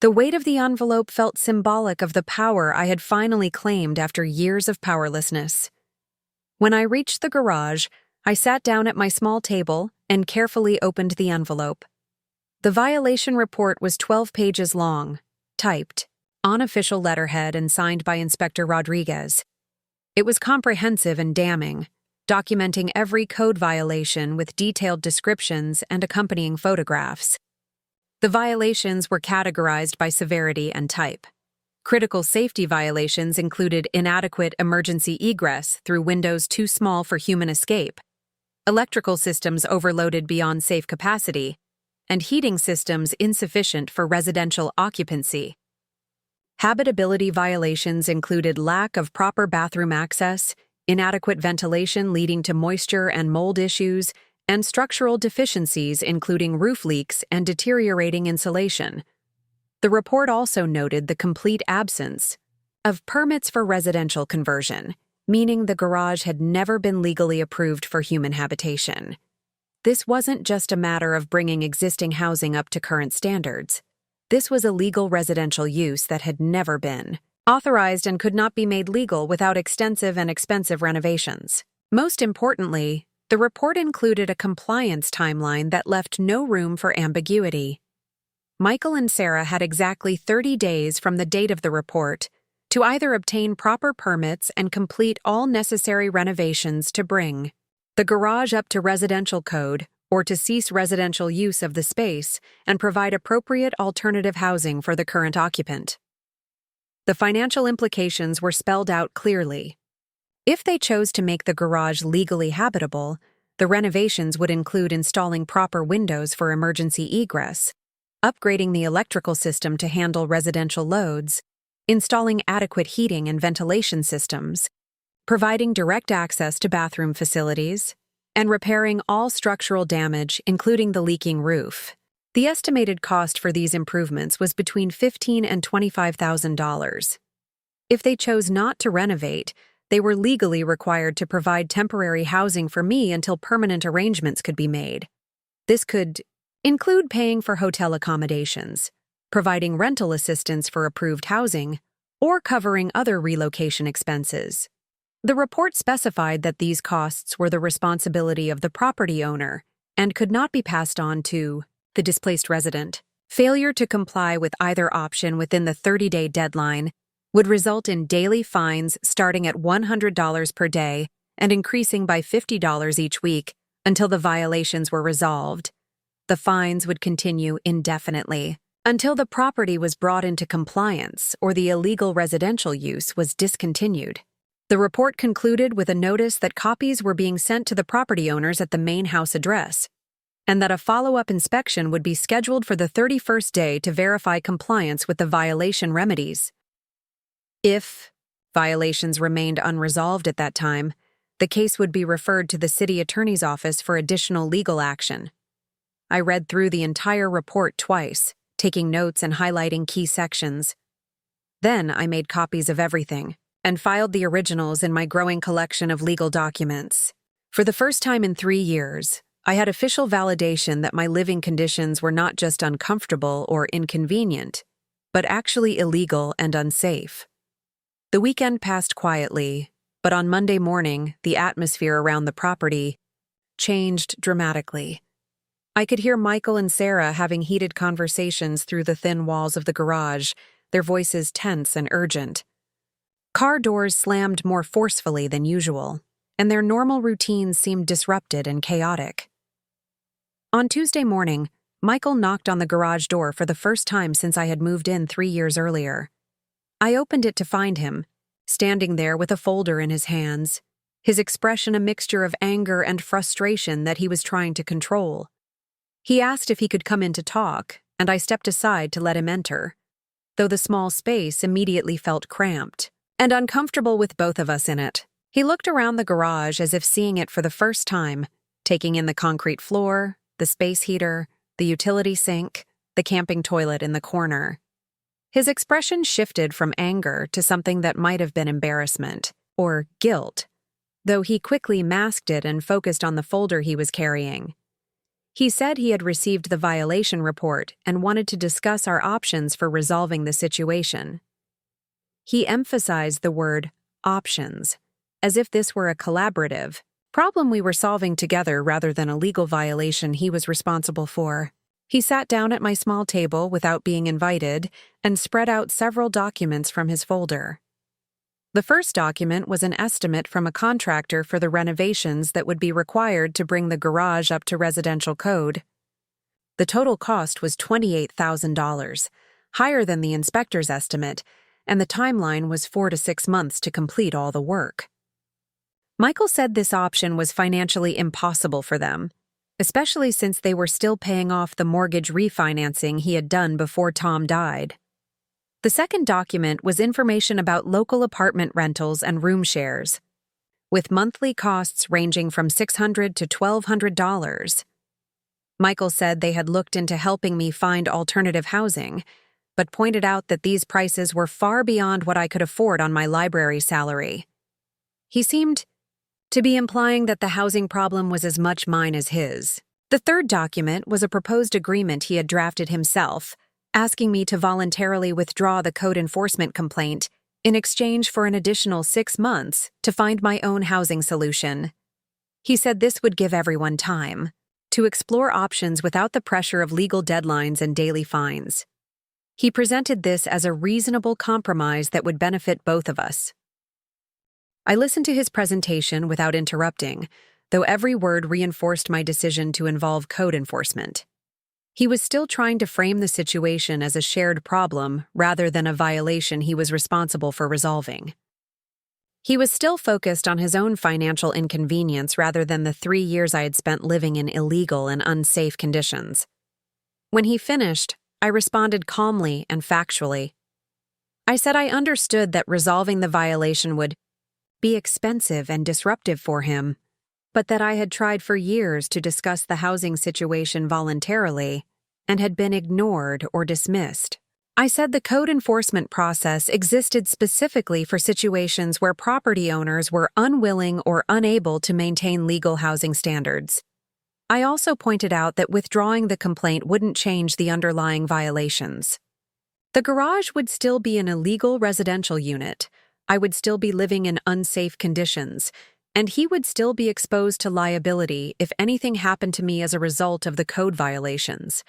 The weight of the envelope felt symbolic of the power I had finally claimed after years of powerlessness. When I reached the garage, I sat down at my small table and carefully opened the envelope. The violation report was 12 pages long, typed, on official letterhead and signed by Inspector Rodriguez. It was comprehensive and damning, documenting every code violation with detailed descriptions and accompanying photographs. The violations were categorized by severity and type. Critical safety violations included inadequate emergency egress through windows too small for human escape, electrical systems overloaded beyond safe capacity, and heating systems insufficient for residential occupancy. Habitability violations included lack of proper bathroom access, inadequate ventilation leading to moisture and mold issues, and structural deficiencies including roof leaks and deteriorating insulation. The report also noted the complete absence of permits for residential conversion, meaning the garage had never been legally approved for human habitation. This wasn't just a matter of bringing existing housing up to current standards. This was a legal residential use that had never been authorized and could not be made legal without extensive and expensive renovations. Most importantly, the report included a compliance timeline that left no room for ambiguity. Michael and Sarah had exactly 30 days from the date of the report to either obtain proper permits and complete all necessary renovations to bring the garage up to residential code or to cease residential use of the space and provide appropriate alternative housing for the current occupant. The financial implications were spelled out clearly. If they chose to make the garage legally habitable, the renovations would include installing proper windows for emergency egress, upgrading the electrical system to handle residential loads, installing adequate heating and ventilation systems, providing direct access to bathroom facilities, and repairing all structural damage, including the leaking roof. The estimated cost for these improvements was between $15,000 and $25,000. If they chose not to renovate, they were legally required to provide temporary housing for me until permanent arrangements could be made. This could include paying for hotel accommodations, providing rental assistance for approved housing, or covering other relocation expenses. The report specified that these costs were the responsibility of the property owner and could not be passed on to the displaced resident. Failure to comply with either option within the 30-day deadline would result in daily fines starting at $100 per day and increasing by $50 each week until the violations were resolved. The fines would continue indefinitely until the property was brought into compliance or the illegal residential use was discontinued. The report concluded with a notice that copies were being sent to the property owners at the main house address, and that a follow-up inspection would be scheduled for the 31st day to verify compliance with the violation remedies. If violations remained unresolved at that time, the case would be referred to the city attorney's office for additional legal action. I read through the entire report twice, taking notes and highlighting key sections. Then I made copies of everything and filed the originals in my growing collection of legal documents. For the first time in 3 years, I had official validation that my living conditions were not just uncomfortable or inconvenient, but actually illegal and unsafe. The weekend passed quietly, but on Monday morning, the atmosphere around the property changed dramatically. I could hear Michael and Sarah having heated conversations through the thin walls of the garage, their voices tense and urgent. Car doors slammed more forcefully than usual, and their normal routines seemed disrupted and chaotic. On Tuesday morning, Michael knocked on the garage door for the first time since I had moved in 3 years earlier. I opened it to find him, standing there with a folder in his hands. his expression a mixture of anger and frustration that he was trying to control. He asked if he could come in to talk, and I stepped aside to let him enter, though the small space immediately felt cramped and uncomfortable with both of us in it. He looked around the garage as if seeing it for the first time, taking in the concrete floor, the space heater, the utility sink, the camping toilet in the corner. His expression shifted from anger to something that might have been embarrassment or guilt, though he quickly masked it and focused on the folder he was carrying. He said he had received the violation report and wanted to discuss our options for resolving the situation. He emphasized the word options, as if this were a collaborative problem we were solving together rather than a legal violation he was responsible for. He sat down at my small table without being invited and spread out several documents from his folder. The first document was an estimate from a contractor for the renovations that would be required to bring the garage up to residential code. The total cost was $28,000, higher than the inspector's estimate, and the timeline was 4 to 6 months to complete all the work. Michael said this option was financially impossible for them, especially since they were still paying off the mortgage refinancing he had done before Tom died. The second document was information about local apartment rentals and room shares, with monthly costs ranging from $600 to $1,200. Michael said they had looked into helping me find alternative housing, but pointed out that these prices were far beyond what I could afford on my library salary. He seemed to be implying that the housing problem was as much mine as his. The third document was a proposed agreement he had drafted himself, asking me to voluntarily withdraw the code enforcement complaint in exchange for an additional 6 months to find my own housing solution. He said this would give everyone time to explore options without the pressure of legal deadlines and daily fines. He presented this as a reasonable compromise that would benefit both of us. I listened to his presentation without interrupting, though every word reinforced my decision to involve code enforcement. He was still trying to frame the situation as a shared problem rather than a violation he was responsible for resolving. He was still focused on his own financial inconvenience rather than the 3 years I had spent living in illegal and unsafe conditions. When he finished, I responded calmly and factually. I said I understood that resolving the violation would be expensive and disruptive for him, but that I had tried for years to discuss the housing situation voluntarily and had been ignored or dismissed. I said the code enforcement process existed specifically for situations where property owners were unwilling or unable to maintain legal housing standards. I also pointed out that withdrawing the complaint wouldn't change the underlying violations. The garage would still be an illegal residential unit, I would still be living in unsafe conditions, and he would still be exposed to liability if anything happened to me as a result of the code violations.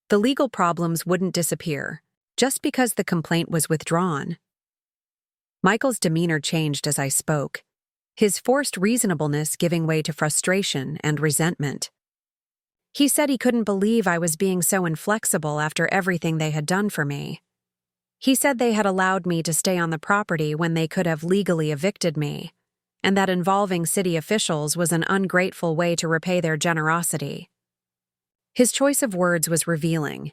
The legal problems wouldn't disappear, just because the complaint was withdrawn. Michael's demeanor changed as I spoke, his forced reasonableness giving way to frustration and resentment. He said he couldn't believe I was being so inflexible after everything they had done for me. He said they had allowed me to stay on the property when they could have legally evicted me, and that involving city officials was an ungrateful way to repay their generosity. His choice of words was revealing.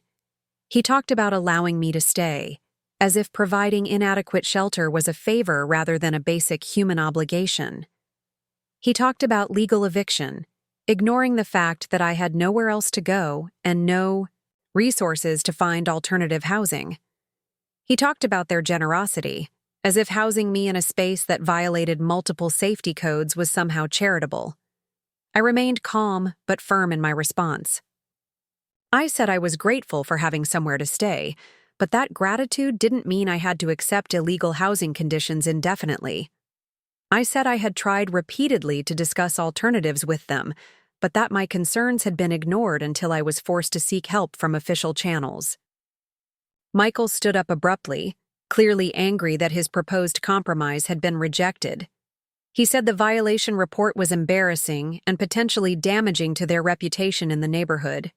He talked about allowing me to stay, as if providing inadequate shelter was a favor rather than a basic human obligation. He talked about legal eviction, ignoring the fact that I had nowhere else to go and no resources to find alternative housing. He talked about their generosity, as if housing me in a space that violated multiple safety codes was somehow charitable. I remained calm but firm in my response. I said I was grateful for having somewhere to stay, but that gratitude didn't mean I had to accept illegal housing conditions indefinitely. I said I had tried repeatedly to discuss alternatives with them, but that my concerns had been ignored until I was forced to seek help from official channels. Michael stood up abruptly, clearly angry that his proposed compromise had been rejected. He said the violation report was embarrassing and potentially damaging to their reputation in the neighborhood.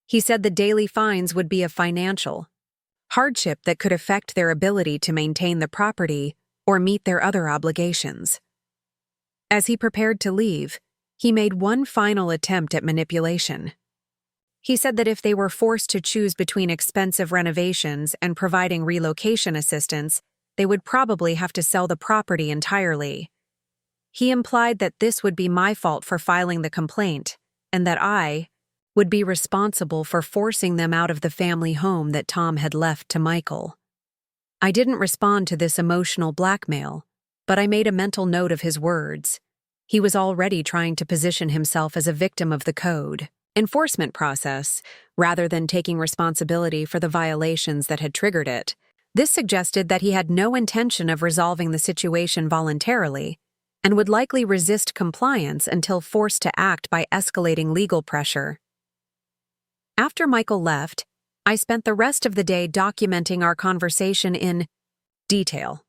He said the daily fines would be a financial hardship that could affect their ability to maintain the property or meet their other obligations. As he prepared to leave, he made one final attempt at manipulation. He said that if they were forced to choose between expensive renovations and providing relocation assistance, they would probably have to sell the property entirely. He implied that this would be my fault for filing the complaint, and that I would be responsible for forcing them out of the family home that Tom had left to Michael. I didn't respond to this emotional blackmail, but I made a mental note of his words. He was already trying to position himself as a victim of the code enforcement process, rather than taking responsibility for the violations that had triggered it. This suggested that he had no intention of resolving the situation voluntarily and would likely resist compliance until forced to act by escalating legal pressure. After Michael left, I spent the rest of the day documenting our conversation in detail.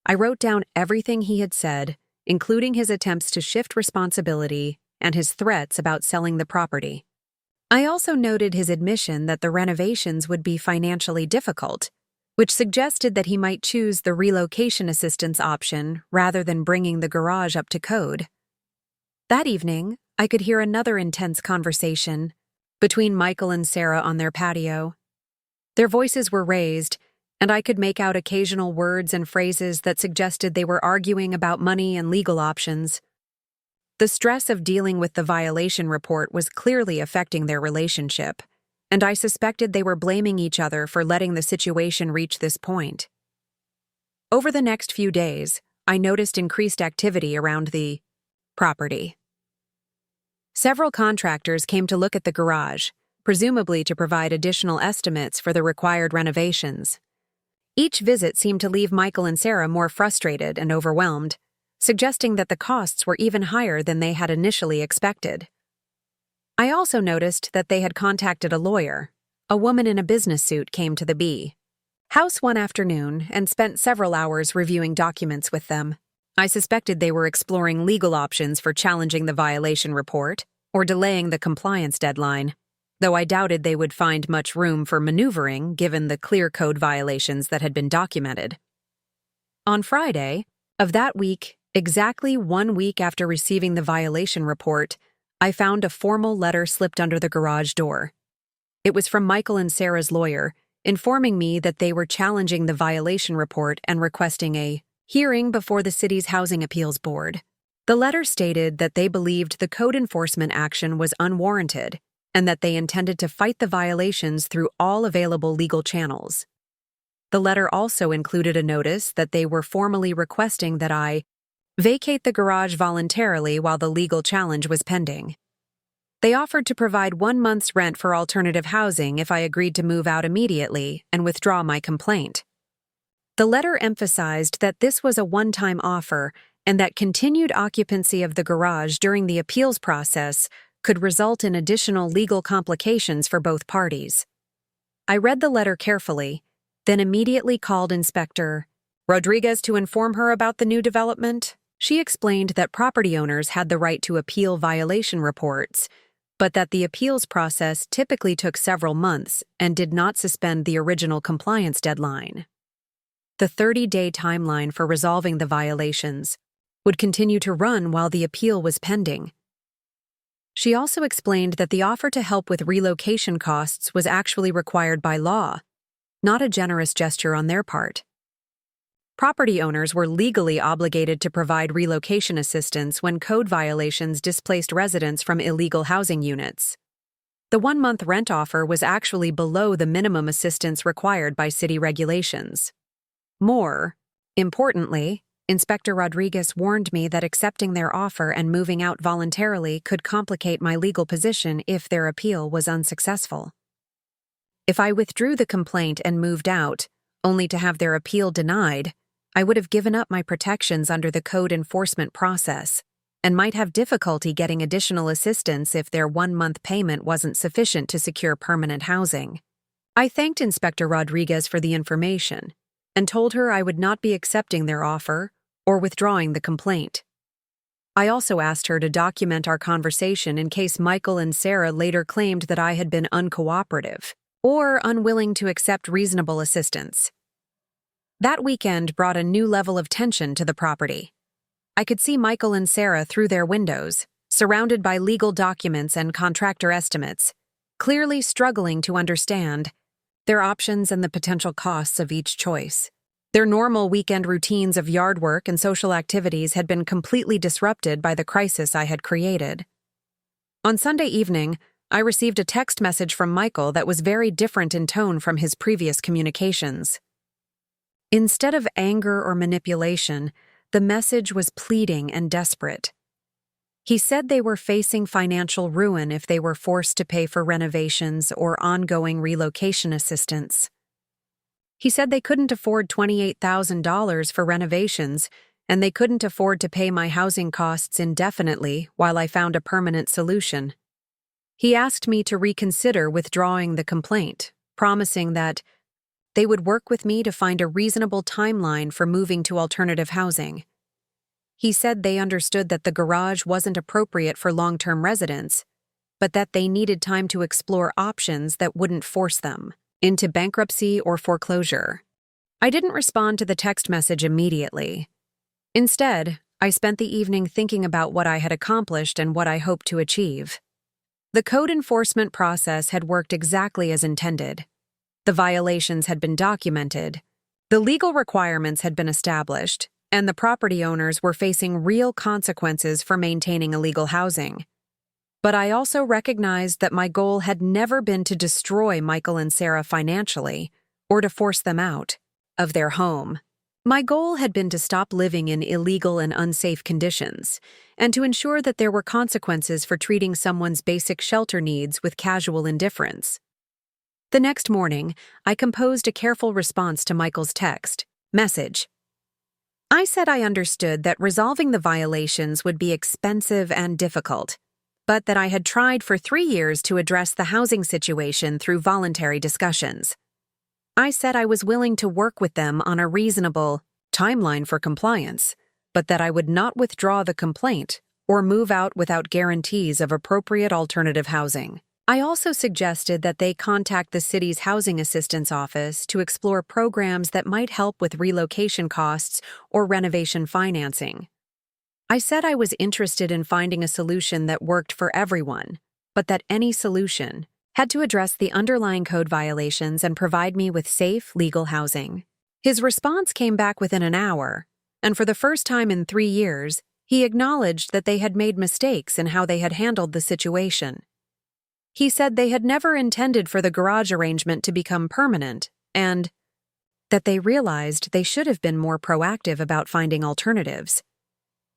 I wrote down everything he had said, including his attempts to shift responsibility and his threats about selling the property. I also noted his admission that the renovations would be financially difficult, which suggested that he might choose the relocation assistance option rather than bringing the garage up to code. That evening, I could hear another intense conversation between Michael and Sarah on their patio. Their voices were raised, and I could make out occasional words and phrases that suggested they were arguing about money and legal options. The stress of dealing with the violation report was clearly affecting their relationship, and I suspected they were blaming each other for letting the situation reach this point. Over the next few days, I noticed increased activity around the property. Several contractors came to look at the garage, presumably to provide additional estimates for the required renovations. Each visit seemed to leave Michael and Sarah more frustrated and overwhelmed, suggesting that the costs were even higher than they had initially expected. I also noticed that they had contacted a lawyer. A woman in a business suit came to the house one afternoon and spent several hours reviewing documents with them. I suspected they were exploring legal options for challenging the violation report or delaying the compliance deadline, though I doubted they would find much room for maneuvering given the clear code violations that had been documented. On Friday of that week, exactly 1 week after receiving the violation report, I found a formal letter slipped under the garage door. It was from Michael and Sarah's lawyer, informing me that they were challenging the violation report and requesting a hearing before the city's Housing Appeals Board. The letter stated that they believed the code enforcement action was unwarranted and that they intended to fight the violations through all available legal channels. The letter also included a notice that they were formally requesting that I vacate the garage voluntarily while the legal challenge was pending. They offered to provide 1 month's rent for alternative housing if I agreed to move out immediately and withdraw my complaint. The letter emphasized that this was a one-time offer and that continued occupancy of the garage during the appeals process could result in additional legal complications for both parties. I read the letter carefully, then immediately called Inspector Rodriguez to inform her about the new development. She explained that property owners had the right to appeal violation reports, but that the appeals process typically took several months and did not suspend the original compliance deadline. The 30-day timeline for resolving the violations would continue to run while the appeal was pending. She also explained that the offer to help with relocation costs was actually required by law, not a generous gesture on their part. Property owners were legally obligated to provide relocation assistance when code violations displaced residents from illegal housing units. The 1-month rent offer was actually below the minimum assistance required by city regulations. More importantly, Inspector Rodriguez warned me that accepting their offer and moving out voluntarily could complicate my legal position if their appeal was unsuccessful. If I withdrew the complaint and moved out, only to have their appeal denied, I would have given up my protections under the code enforcement process and might have difficulty getting additional assistance if their 1-month payment wasn't sufficient to secure permanent housing. I thanked Inspector Rodriguez for the information and told her I would not be accepting their offer or withdrawing the complaint. I also asked her to document our conversation in case Michael and Sarah later claimed that I had been uncooperative or unwilling to accept reasonable assistance. That weekend brought a new level of tension to the property. I could see Michael and Sarah through their windows, surrounded by legal documents and contractor estimates, clearly struggling to understand their options and the potential costs of each choice. Their normal weekend routines of yard work and social activities had been completely disrupted by the crisis I had created. On Sunday evening, I received a text message from Michael that was very different in tone from his previous communications. Instead of anger or manipulation, the message was pleading and desperate. He said they were facing financial ruin if they were forced to pay for renovations or ongoing relocation assistance. He said they couldn't afford $28,000 for renovations, and they couldn't afford to pay my housing costs indefinitely while I found a permanent solution. He asked me to reconsider withdrawing the complaint, promising that they would work with me to find a reasonable timeline for moving to alternative housing. He said they understood that the garage wasn't appropriate for long-term residents, but that they needed time to explore options that wouldn't force them into bankruptcy or foreclosure. I didn't respond to the text message immediately. Instead, I spent the evening thinking about what I had accomplished and what I hoped to achieve. The code enforcement process had worked exactly as intended. The violations had been documented, the legal requirements had been established, and the property owners were facing real consequences for maintaining illegal housing. But I also recognized that my goal had never been to destroy Michael and Sarah financially or to force them out of their home. My goal had been to stop living in illegal and unsafe conditions and to ensure that there were consequences for treating someone's basic shelter needs with casual indifference. The next morning, I composed a careful response to Michael's text message. I said I understood that resolving the violations would be expensive and difficult, but that I had tried for 3 years to address the housing situation through voluntary discussions. I said I was willing to work with them on a reasonable timeline for compliance, but that I would not withdraw the complaint or move out without guarantees of appropriate alternative housing. I also suggested that they contact the city's housing assistance office to explore programs that might help with relocation costs or renovation financing. I said I was interested in finding a solution that worked for everyone, but that any solution had to address the underlying code violations and provide me with safe, legal housing. His response came back within an hour, and for the first time in 3 years, he acknowledged that they had made mistakes in how they had handled the situation. He said they had never intended for the garage arrangement to become permanent, and that they realized they should have been more proactive about finding alternatives.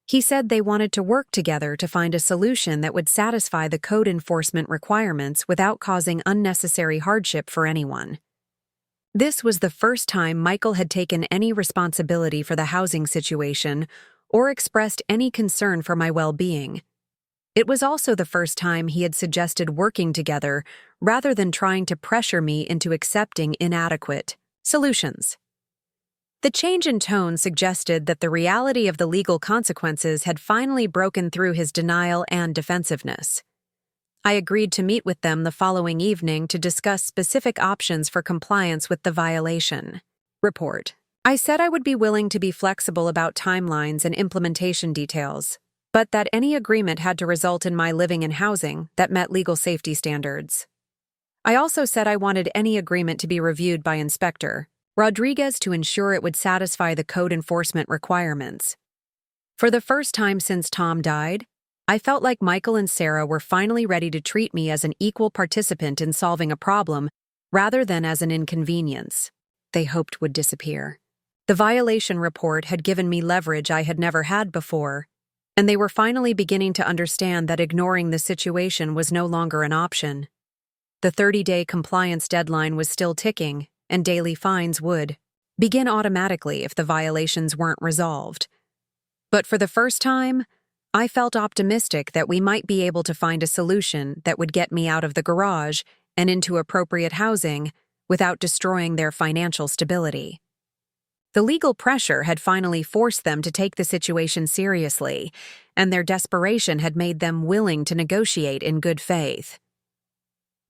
He said they wanted to work together to find a solution that would satisfy the code enforcement requirements without causing unnecessary hardship for anyone. This was the first time Michael had taken any responsibility for the housing situation or expressed any concern for my well-being. It was also the first time he had suggested working together rather than trying to pressure me into accepting inadequate solutions. The change in tone suggested that the reality of the legal consequences had finally broken through his denial and defensiveness. I agreed to meet with them the following evening to discuss specific options for compliance with the violation. Report. I said I would be willing to be flexible about timelines and implementation details, but that any agreement had to result in my living in housing that met legal safety standards. I also said I wanted any agreement to be reviewed by Inspector Rodriguez to ensure it would satisfy the code enforcement requirements. For the first time since Tom died, I felt like Michael and Sarah were finally ready to treat me as an equal participant in solving a problem rather than as an inconvenience they hoped would disappear. The violation report had given me leverage I had never had before, and they were finally beginning to understand that ignoring the situation was no longer an option. The 30-day compliance deadline was still ticking, and daily fines would begin automatically if the violations weren't resolved. But for the first time, I felt optimistic that we might be able to find a solution that would get me out of the garage and into appropriate housing without destroying their financial stability. The legal pressure had finally forced them to take the situation seriously, and their desperation had made them willing to negotiate in good faith.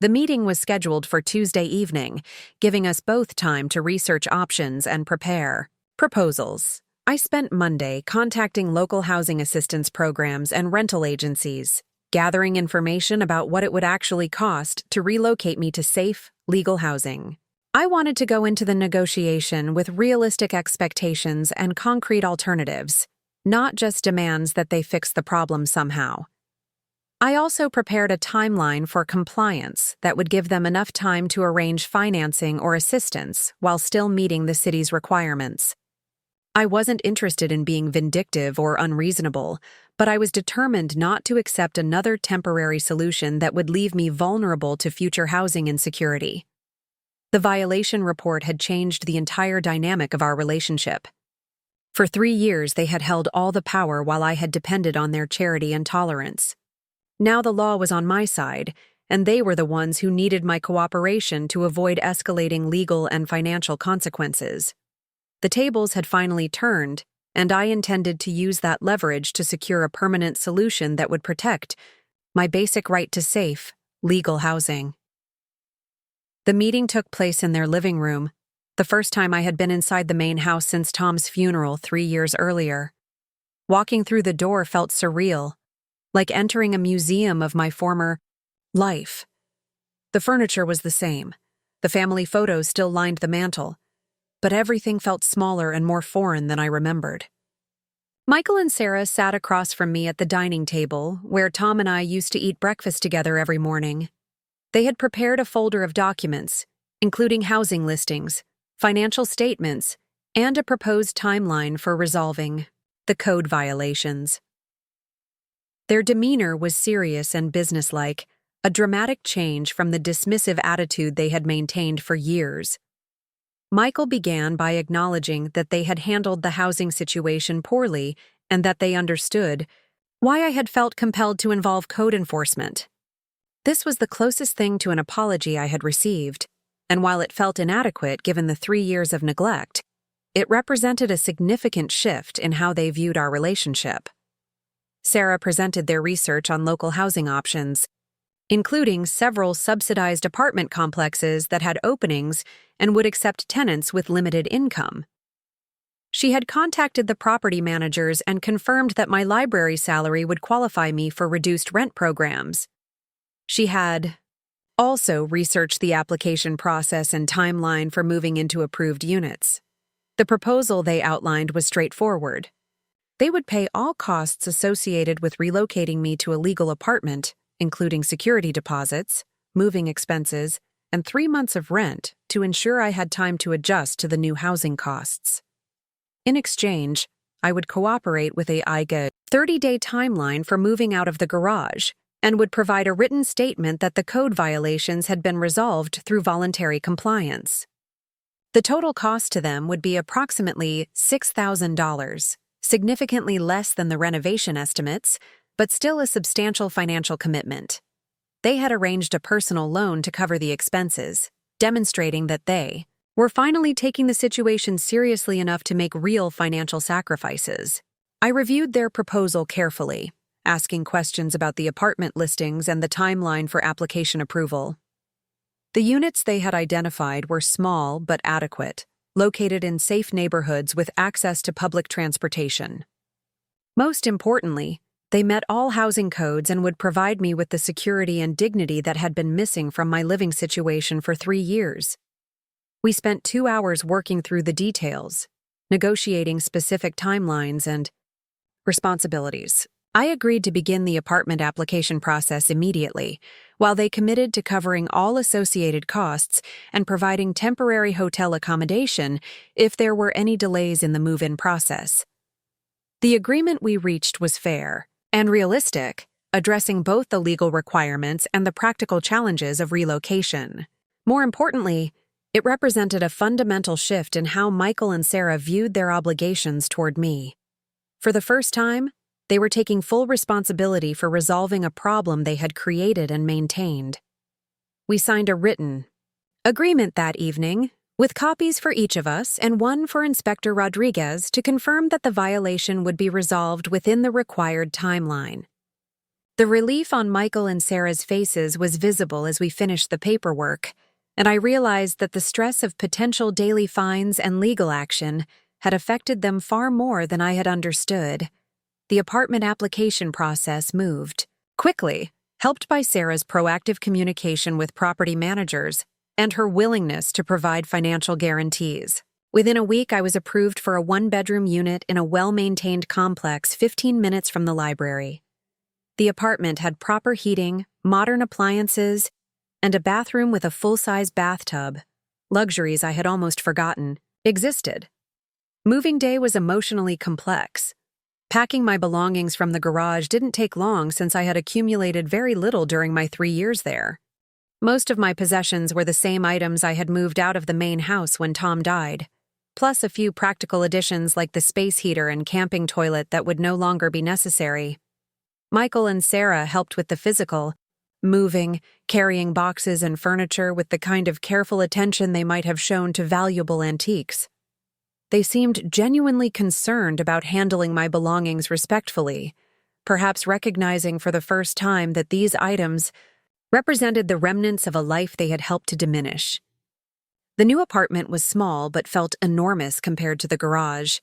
The meeting was scheduled for Tuesday evening, giving us both time to research options and prepare proposals. I spent Monday contacting local housing assistance programs and rental agencies, gathering information about what it would actually cost to relocate me to safe, legal housing. I wanted to go into the negotiation with realistic expectations and concrete alternatives, not just demands that they fix the problem somehow. I also prepared a timeline for compliance that would give them enough time to arrange financing or assistance while still meeting the city's requirements. I wasn't interested in being vindictive or unreasonable, but I was determined not to accept another temporary solution that would leave me vulnerable to future housing insecurity. The violation report had changed the entire dynamic of our relationship. For 3 years, they had held all the power while I had depended on their charity and tolerance. Now the law was on my side, and they were the ones who needed my cooperation to avoid escalating legal and financial consequences. The tables had finally turned, and I intended to use that leverage to secure a permanent solution that would protect my basic right to safe, legal housing. The meeting took place in their living room, the first time I had been inside the main house since Tom's funeral 3 years earlier. Walking through the door felt surreal, like entering a museum of my former life. The furniture was the same. The family photos still lined the mantel, but everything felt smaller and more foreign than I remembered. Michael and Sarah sat across from me at the dining table, where Tom and I used to eat breakfast together every morning. They had prepared a folder of documents, including housing listings, financial statements, and a proposed timeline for resolving the code violations. Their demeanor was serious and businesslike, a dramatic change from the dismissive attitude they had maintained for years. Michael began by acknowledging that they had handled the housing situation poorly and that they understood why I had felt compelled to involve code enforcement. This was the closest thing to an apology I had received, and while it felt inadequate given the 3 years of neglect, it represented a significant shift in how they viewed our relationship. Sarah presented their research on local housing options, including several subsidized apartment complexes that had openings and would accept tenants with limited income. She had contacted the property managers and confirmed that my library salary would qualify me for reduced rent programs. She had also researched the application process and timeline for moving into approved units. The proposal they outlined was straightforward. They would pay all costs associated with relocating me to a legal apartment, including security deposits, moving expenses, and 3 months of rent to ensure I had time to adjust to the new housing costs. In exchange, I would cooperate with a 30-day timeline for moving out of the garage and would provide a written statement that the code violations had been resolved through voluntary compliance. The total cost to them would be approximately $6,000, significantly less than the renovation estimates, but still a substantial financial commitment. They had arranged a personal loan to cover the expenses, demonstrating that they were finally taking the situation seriously enough to make real financial sacrifices. I reviewed their proposal carefully, asking questions about the apartment listings and the timeline for application approval. The units they had identified were small but adequate, located in safe neighborhoods with access to public transportation. Most importantly, they met all housing codes and would provide me with the security and dignity that had been missing from my living situation for 3 years. We spent 2 hours working through the details, negotiating specific timelines and responsibilities. I agreed to begin the apartment application process immediately, while they committed to covering all associated costs and providing temporary hotel accommodation if there were any delays in the move-in process. The agreement we reached was fair and realistic, addressing both the legal requirements and the practical challenges of relocation. More importantly, it represented a fundamental shift in how Michael and Sarah viewed their obligations toward me. For the first time, they were taking full responsibility for resolving a problem they had created and maintained. We signed a written agreement that evening, with copies for each of us and one for Inspector Rodriguez to confirm that the violation would be resolved within the required timeline. The relief on Michael and Sarah's faces was visible as we finished the paperwork, and I realized that the stress of potential daily fines and legal action had affected them far more than I had understood. The apartment application process moved quickly, helped by Sarah's proactive communication with property managers and her willingness to provide financial guarantees. Within a week, I was approved for a one-bedroom unit in a well-maintained complex 15 minutes from the library. The apartment had proper heating, modern appliances, and a bathroom with a full-size bathtub. Luxuries I had almost forgotten existed. Moving day was emotionally complex. Packing my belongings from the garage didn't take long since I had accumulated very little during my 3 years there. Most of my possessions were the same items I had moved out of the main house when Tom died, plus a few practical additions like the space heater and camping toilet that would no longer be necessary. Michael and Sarah helped with the physical, moving, carrying boxes and furniture with the kind of careful attention they might have shown to valuable antiques. They seemed genuinely concerned about handling my belongings respectfully, perhaps recognizing for the first time that these items represented the remnants of a life they had helped to diminish. The new apartment was small but felt enormous compared to the garage.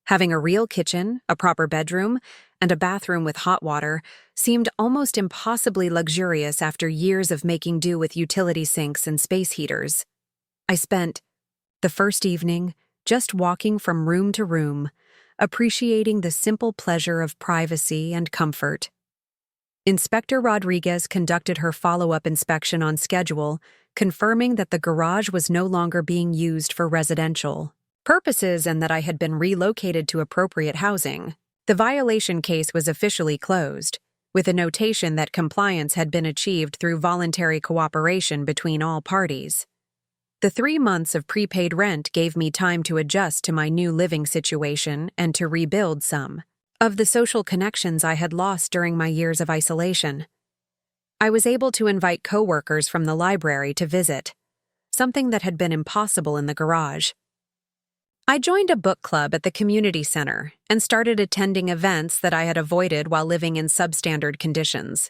Having a real kitchen, a proper bedroom, and a bathroom with hot water seemed almost impossibly luxurious after years of making do with utility sinks and space heaters. I spent the first evening just walking from room to room, appreciating the simple pleasure of privacy and comfort. Inspector Rodriguez conducted her follow-up inspection on schedule, confirming that the garage was no longer being used for residential purposes and that I had been relocated to appropriate housing. The violation case was officially closed, with a notation that compliance had been achieved through voluntary cooperation between all parties. The 3 months of prepaid rent gave me time to adjust to my new living situation and to rebuild some of the social connections I had lost during my years of isolation. I was able to invite coworkers from the library to visit, something that had been impossible in the garage. I joined a book club at the community center and started attending events that I had avoided while living in substandard conditions.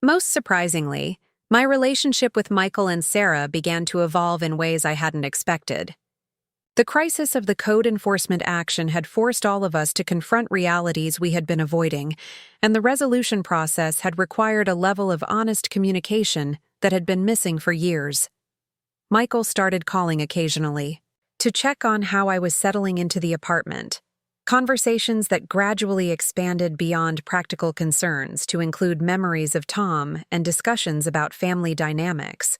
Most surprisingly, my relationship with Michael and Sarah began to evolve in ways I hadn't expected. The crisis of the code enforcement action had forced all of us to confront realities we had been avoiding, and the resolution process had required a level of honest communication that had been missing for years. Michael started calling occasionally to check on how I was settling into the apartment, conversations that gradually expanded beyond practical concerns to include memories of Tom and discussions about family dynamics.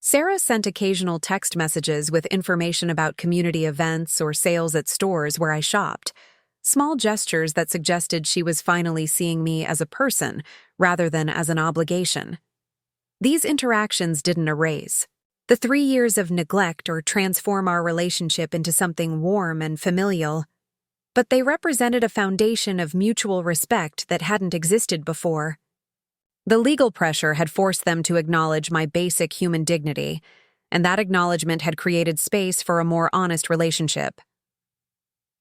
Sarah sent occasional text messages with information about community events or sales at stores where I shopped, small gestures that suggested she was finally seeing me as a person rather than as an obligation. These interactions didn't erase the 3 years of neglect or transform our relationship into something warm and familial, but they represented a foundation of mutual respect that hadn't existed before. The legal pressure had forced them to acknowledge my basic human dignity, and that acknowledgement had created space for a more honest relationship.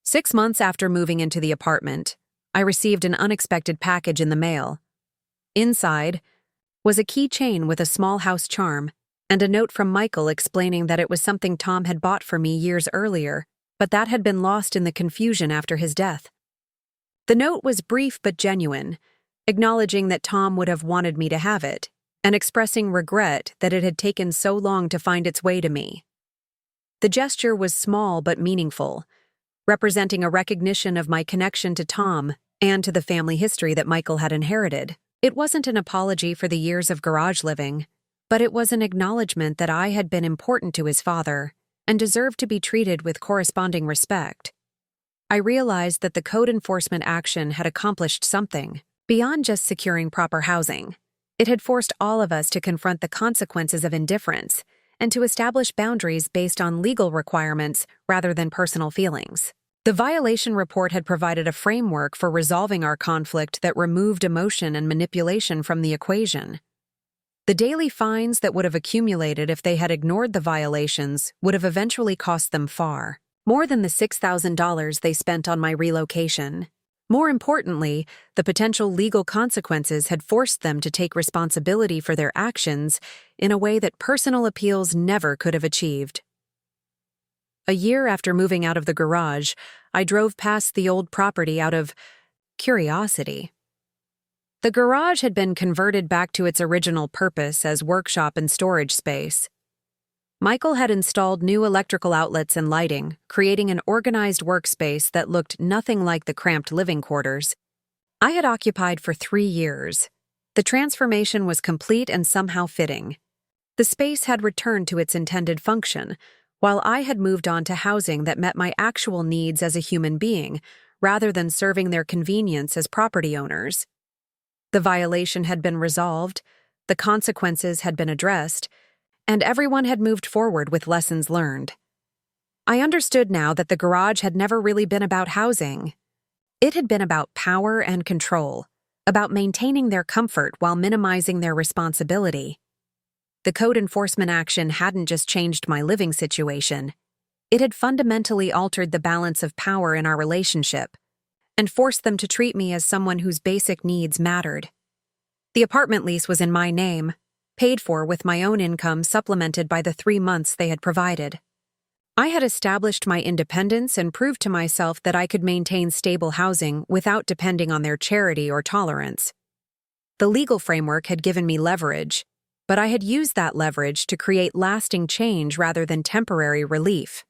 6 months after moving into the apartment, I received an unexpected package in the mail. Inside was a keychain with a small house charm and a note from Michael explaining that it was something Tom had bought for me years earlier, but that had been lost in the confusion after his death. The note was brief but genuine, acknowledging that Tom would have wanted me to have it, and expressing regret that it had taken so long to find its way to me. The gesture was small but meaningful, representing a recognition of my connection to Tom and to the family history that Michael had inherited. It wasn't an apology for the years of garage living, but it was an acknowledgement that I had been important to his father and deserved to be treated with corresponding respect. I realized that the code enforcement action had accomplished something beyond just securing proper housing. It had forced all of us to confront the consequences of indifference and to establish boundaries based on legal requirements rather than personal feelings. The violation report had provided a framework for resolving our conflict that removed emotion and manipulation from the equation. The daily fines that would have accumulated if they had ignored the violations would have eventually cost them far more than the $6,000 they spent on my relocation. More importantly, the potential legal consequences had forced them to take responsibility for their actions in a way that personal appeals never could have achieved. A year after moving out of the garage, I drove past the old property out of curiosity. The garage had been converted back to its original purpose as workshop and storage space. Michael had installed new electrical outlets and lighting, creating an organized workspace that looked nothing like the cramped living quarters I had occupied for 3 years. The transformation was complete and somehow fitting. The space had returned to its intended function, while I had moved on to housing that met my actual needs as a human being, rather than serving their convenience as property owners. The violation had been resolved, the consequences had been addressed, and everyone had moved forward with lessons learned. I understood now that the garage had never really been about housing. It had been about power and control, about maintaining their comfort while minimizing their responsibility. The code enforcement action hadn't just changed my living situation. It had fundamentally altered the balance of power in our relationship and forced them to treat me as someone whose basic needs mattered. The apartment lease was in my name, paid for with my own income supplemented by the 3 months they had provided. I had established my independence and proved to myself that I could maintain stable housing without depending on their charity or tolerance. The legal framework had given me leverage, but I had used that leverage to create lasting change rather than temporary relief.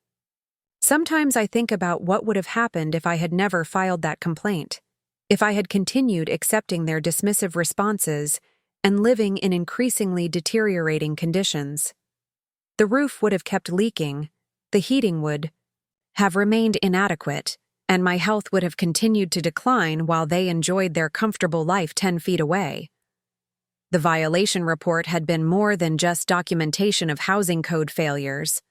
Sometimes I think about what would have happened if I had never filed that complaint, if I had continued accepting their dismissive responses and living in increasingly deteriorating conditions. The roof would have kept leaking, the heating would have remained inadequate, and my health would have continued to decline while they enjoyed their comfortable life 10 feet away. The violation report had been more than just documentation of housing code failures.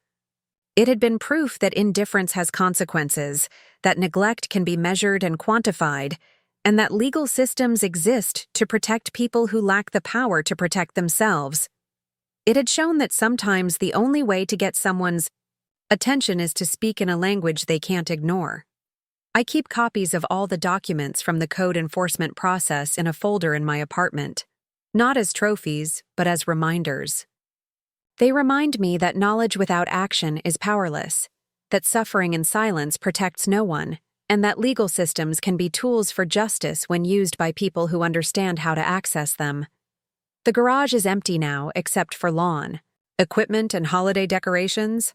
It had been proof that indifference has consequences, that neglect can be measured and quantified, and that legal systems exist to protect people who lack the power to protect themselves. It had shown that sometimes the only way to get someone's attention is to speak in a language they can't ignore. I keep copies of all the documents from the code enforcement process in a folder in my apartment, not as trophies, but as reminders. They remind me that knowledge without action is powerless, that suffering in silence protects no one, and that legal systems can be tools for justice when used by people who understand how to access them. The garage is empty now except for lawn, equipment and holiday decorations.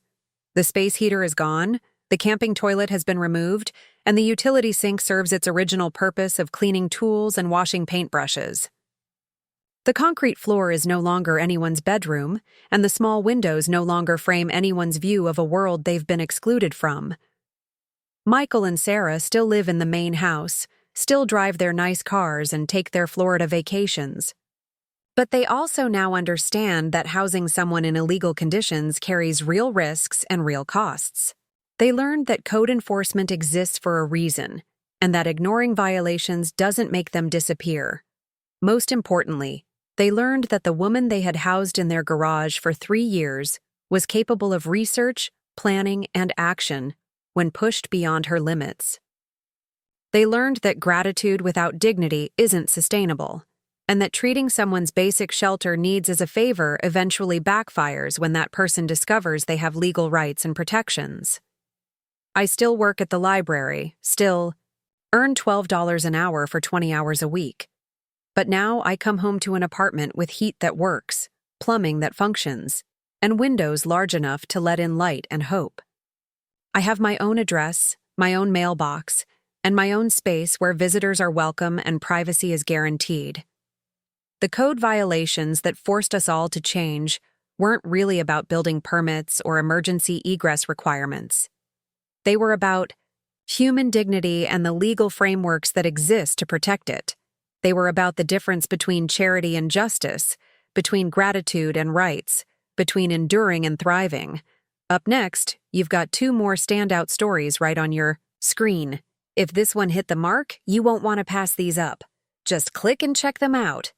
The space heater is gone, the camping toilet has been removed, and the utility sink serves its original purpose of cleaning tools and washing paintbrushes. The concrete floor is no longer anyone's bedroom, and the small windows no longer frame anyone's view of a world they've been excluded from. Michael and Sarah still live in the main house, still drive their nice cars and take their Florida vacations. But they also now understand that housing someone in illegal conditions carries real risks and real costs. They learned that code enforcement exists for a reason, and that ignoring violations doesn't make them disappear. Most importantly, they learned that the woman they had housed in their garage for 3 years was capable of research, planning, and action when pushed beyond her limits. They learned that gratitude without dignity isn't sustainable, and that treating someone's basic shelter needs as a favor eventually backfires when that person discovers they have legal rights and protections. I still work at the library, still earn $12 an hour for 20 hours a week. But now I come home to an apartment with heat that works, plumbing that functions, and windows large enough to let in light and hope. I have my own address, my own mailbox, and my own space where visitors are welcome and privacy is guaranteed. The code violations that forced us all to change weren't really about building permits or emergency egress requirements. They were about human dignity and the legal frameworks that exist to protect it. They were about the difference between charity and justice, between gratitude and rights, between enduring and thriving. Up next, you've got 2 more standout stories right on your screen. If this one hit the mark, you won't want to pass these up. Just click and check them out.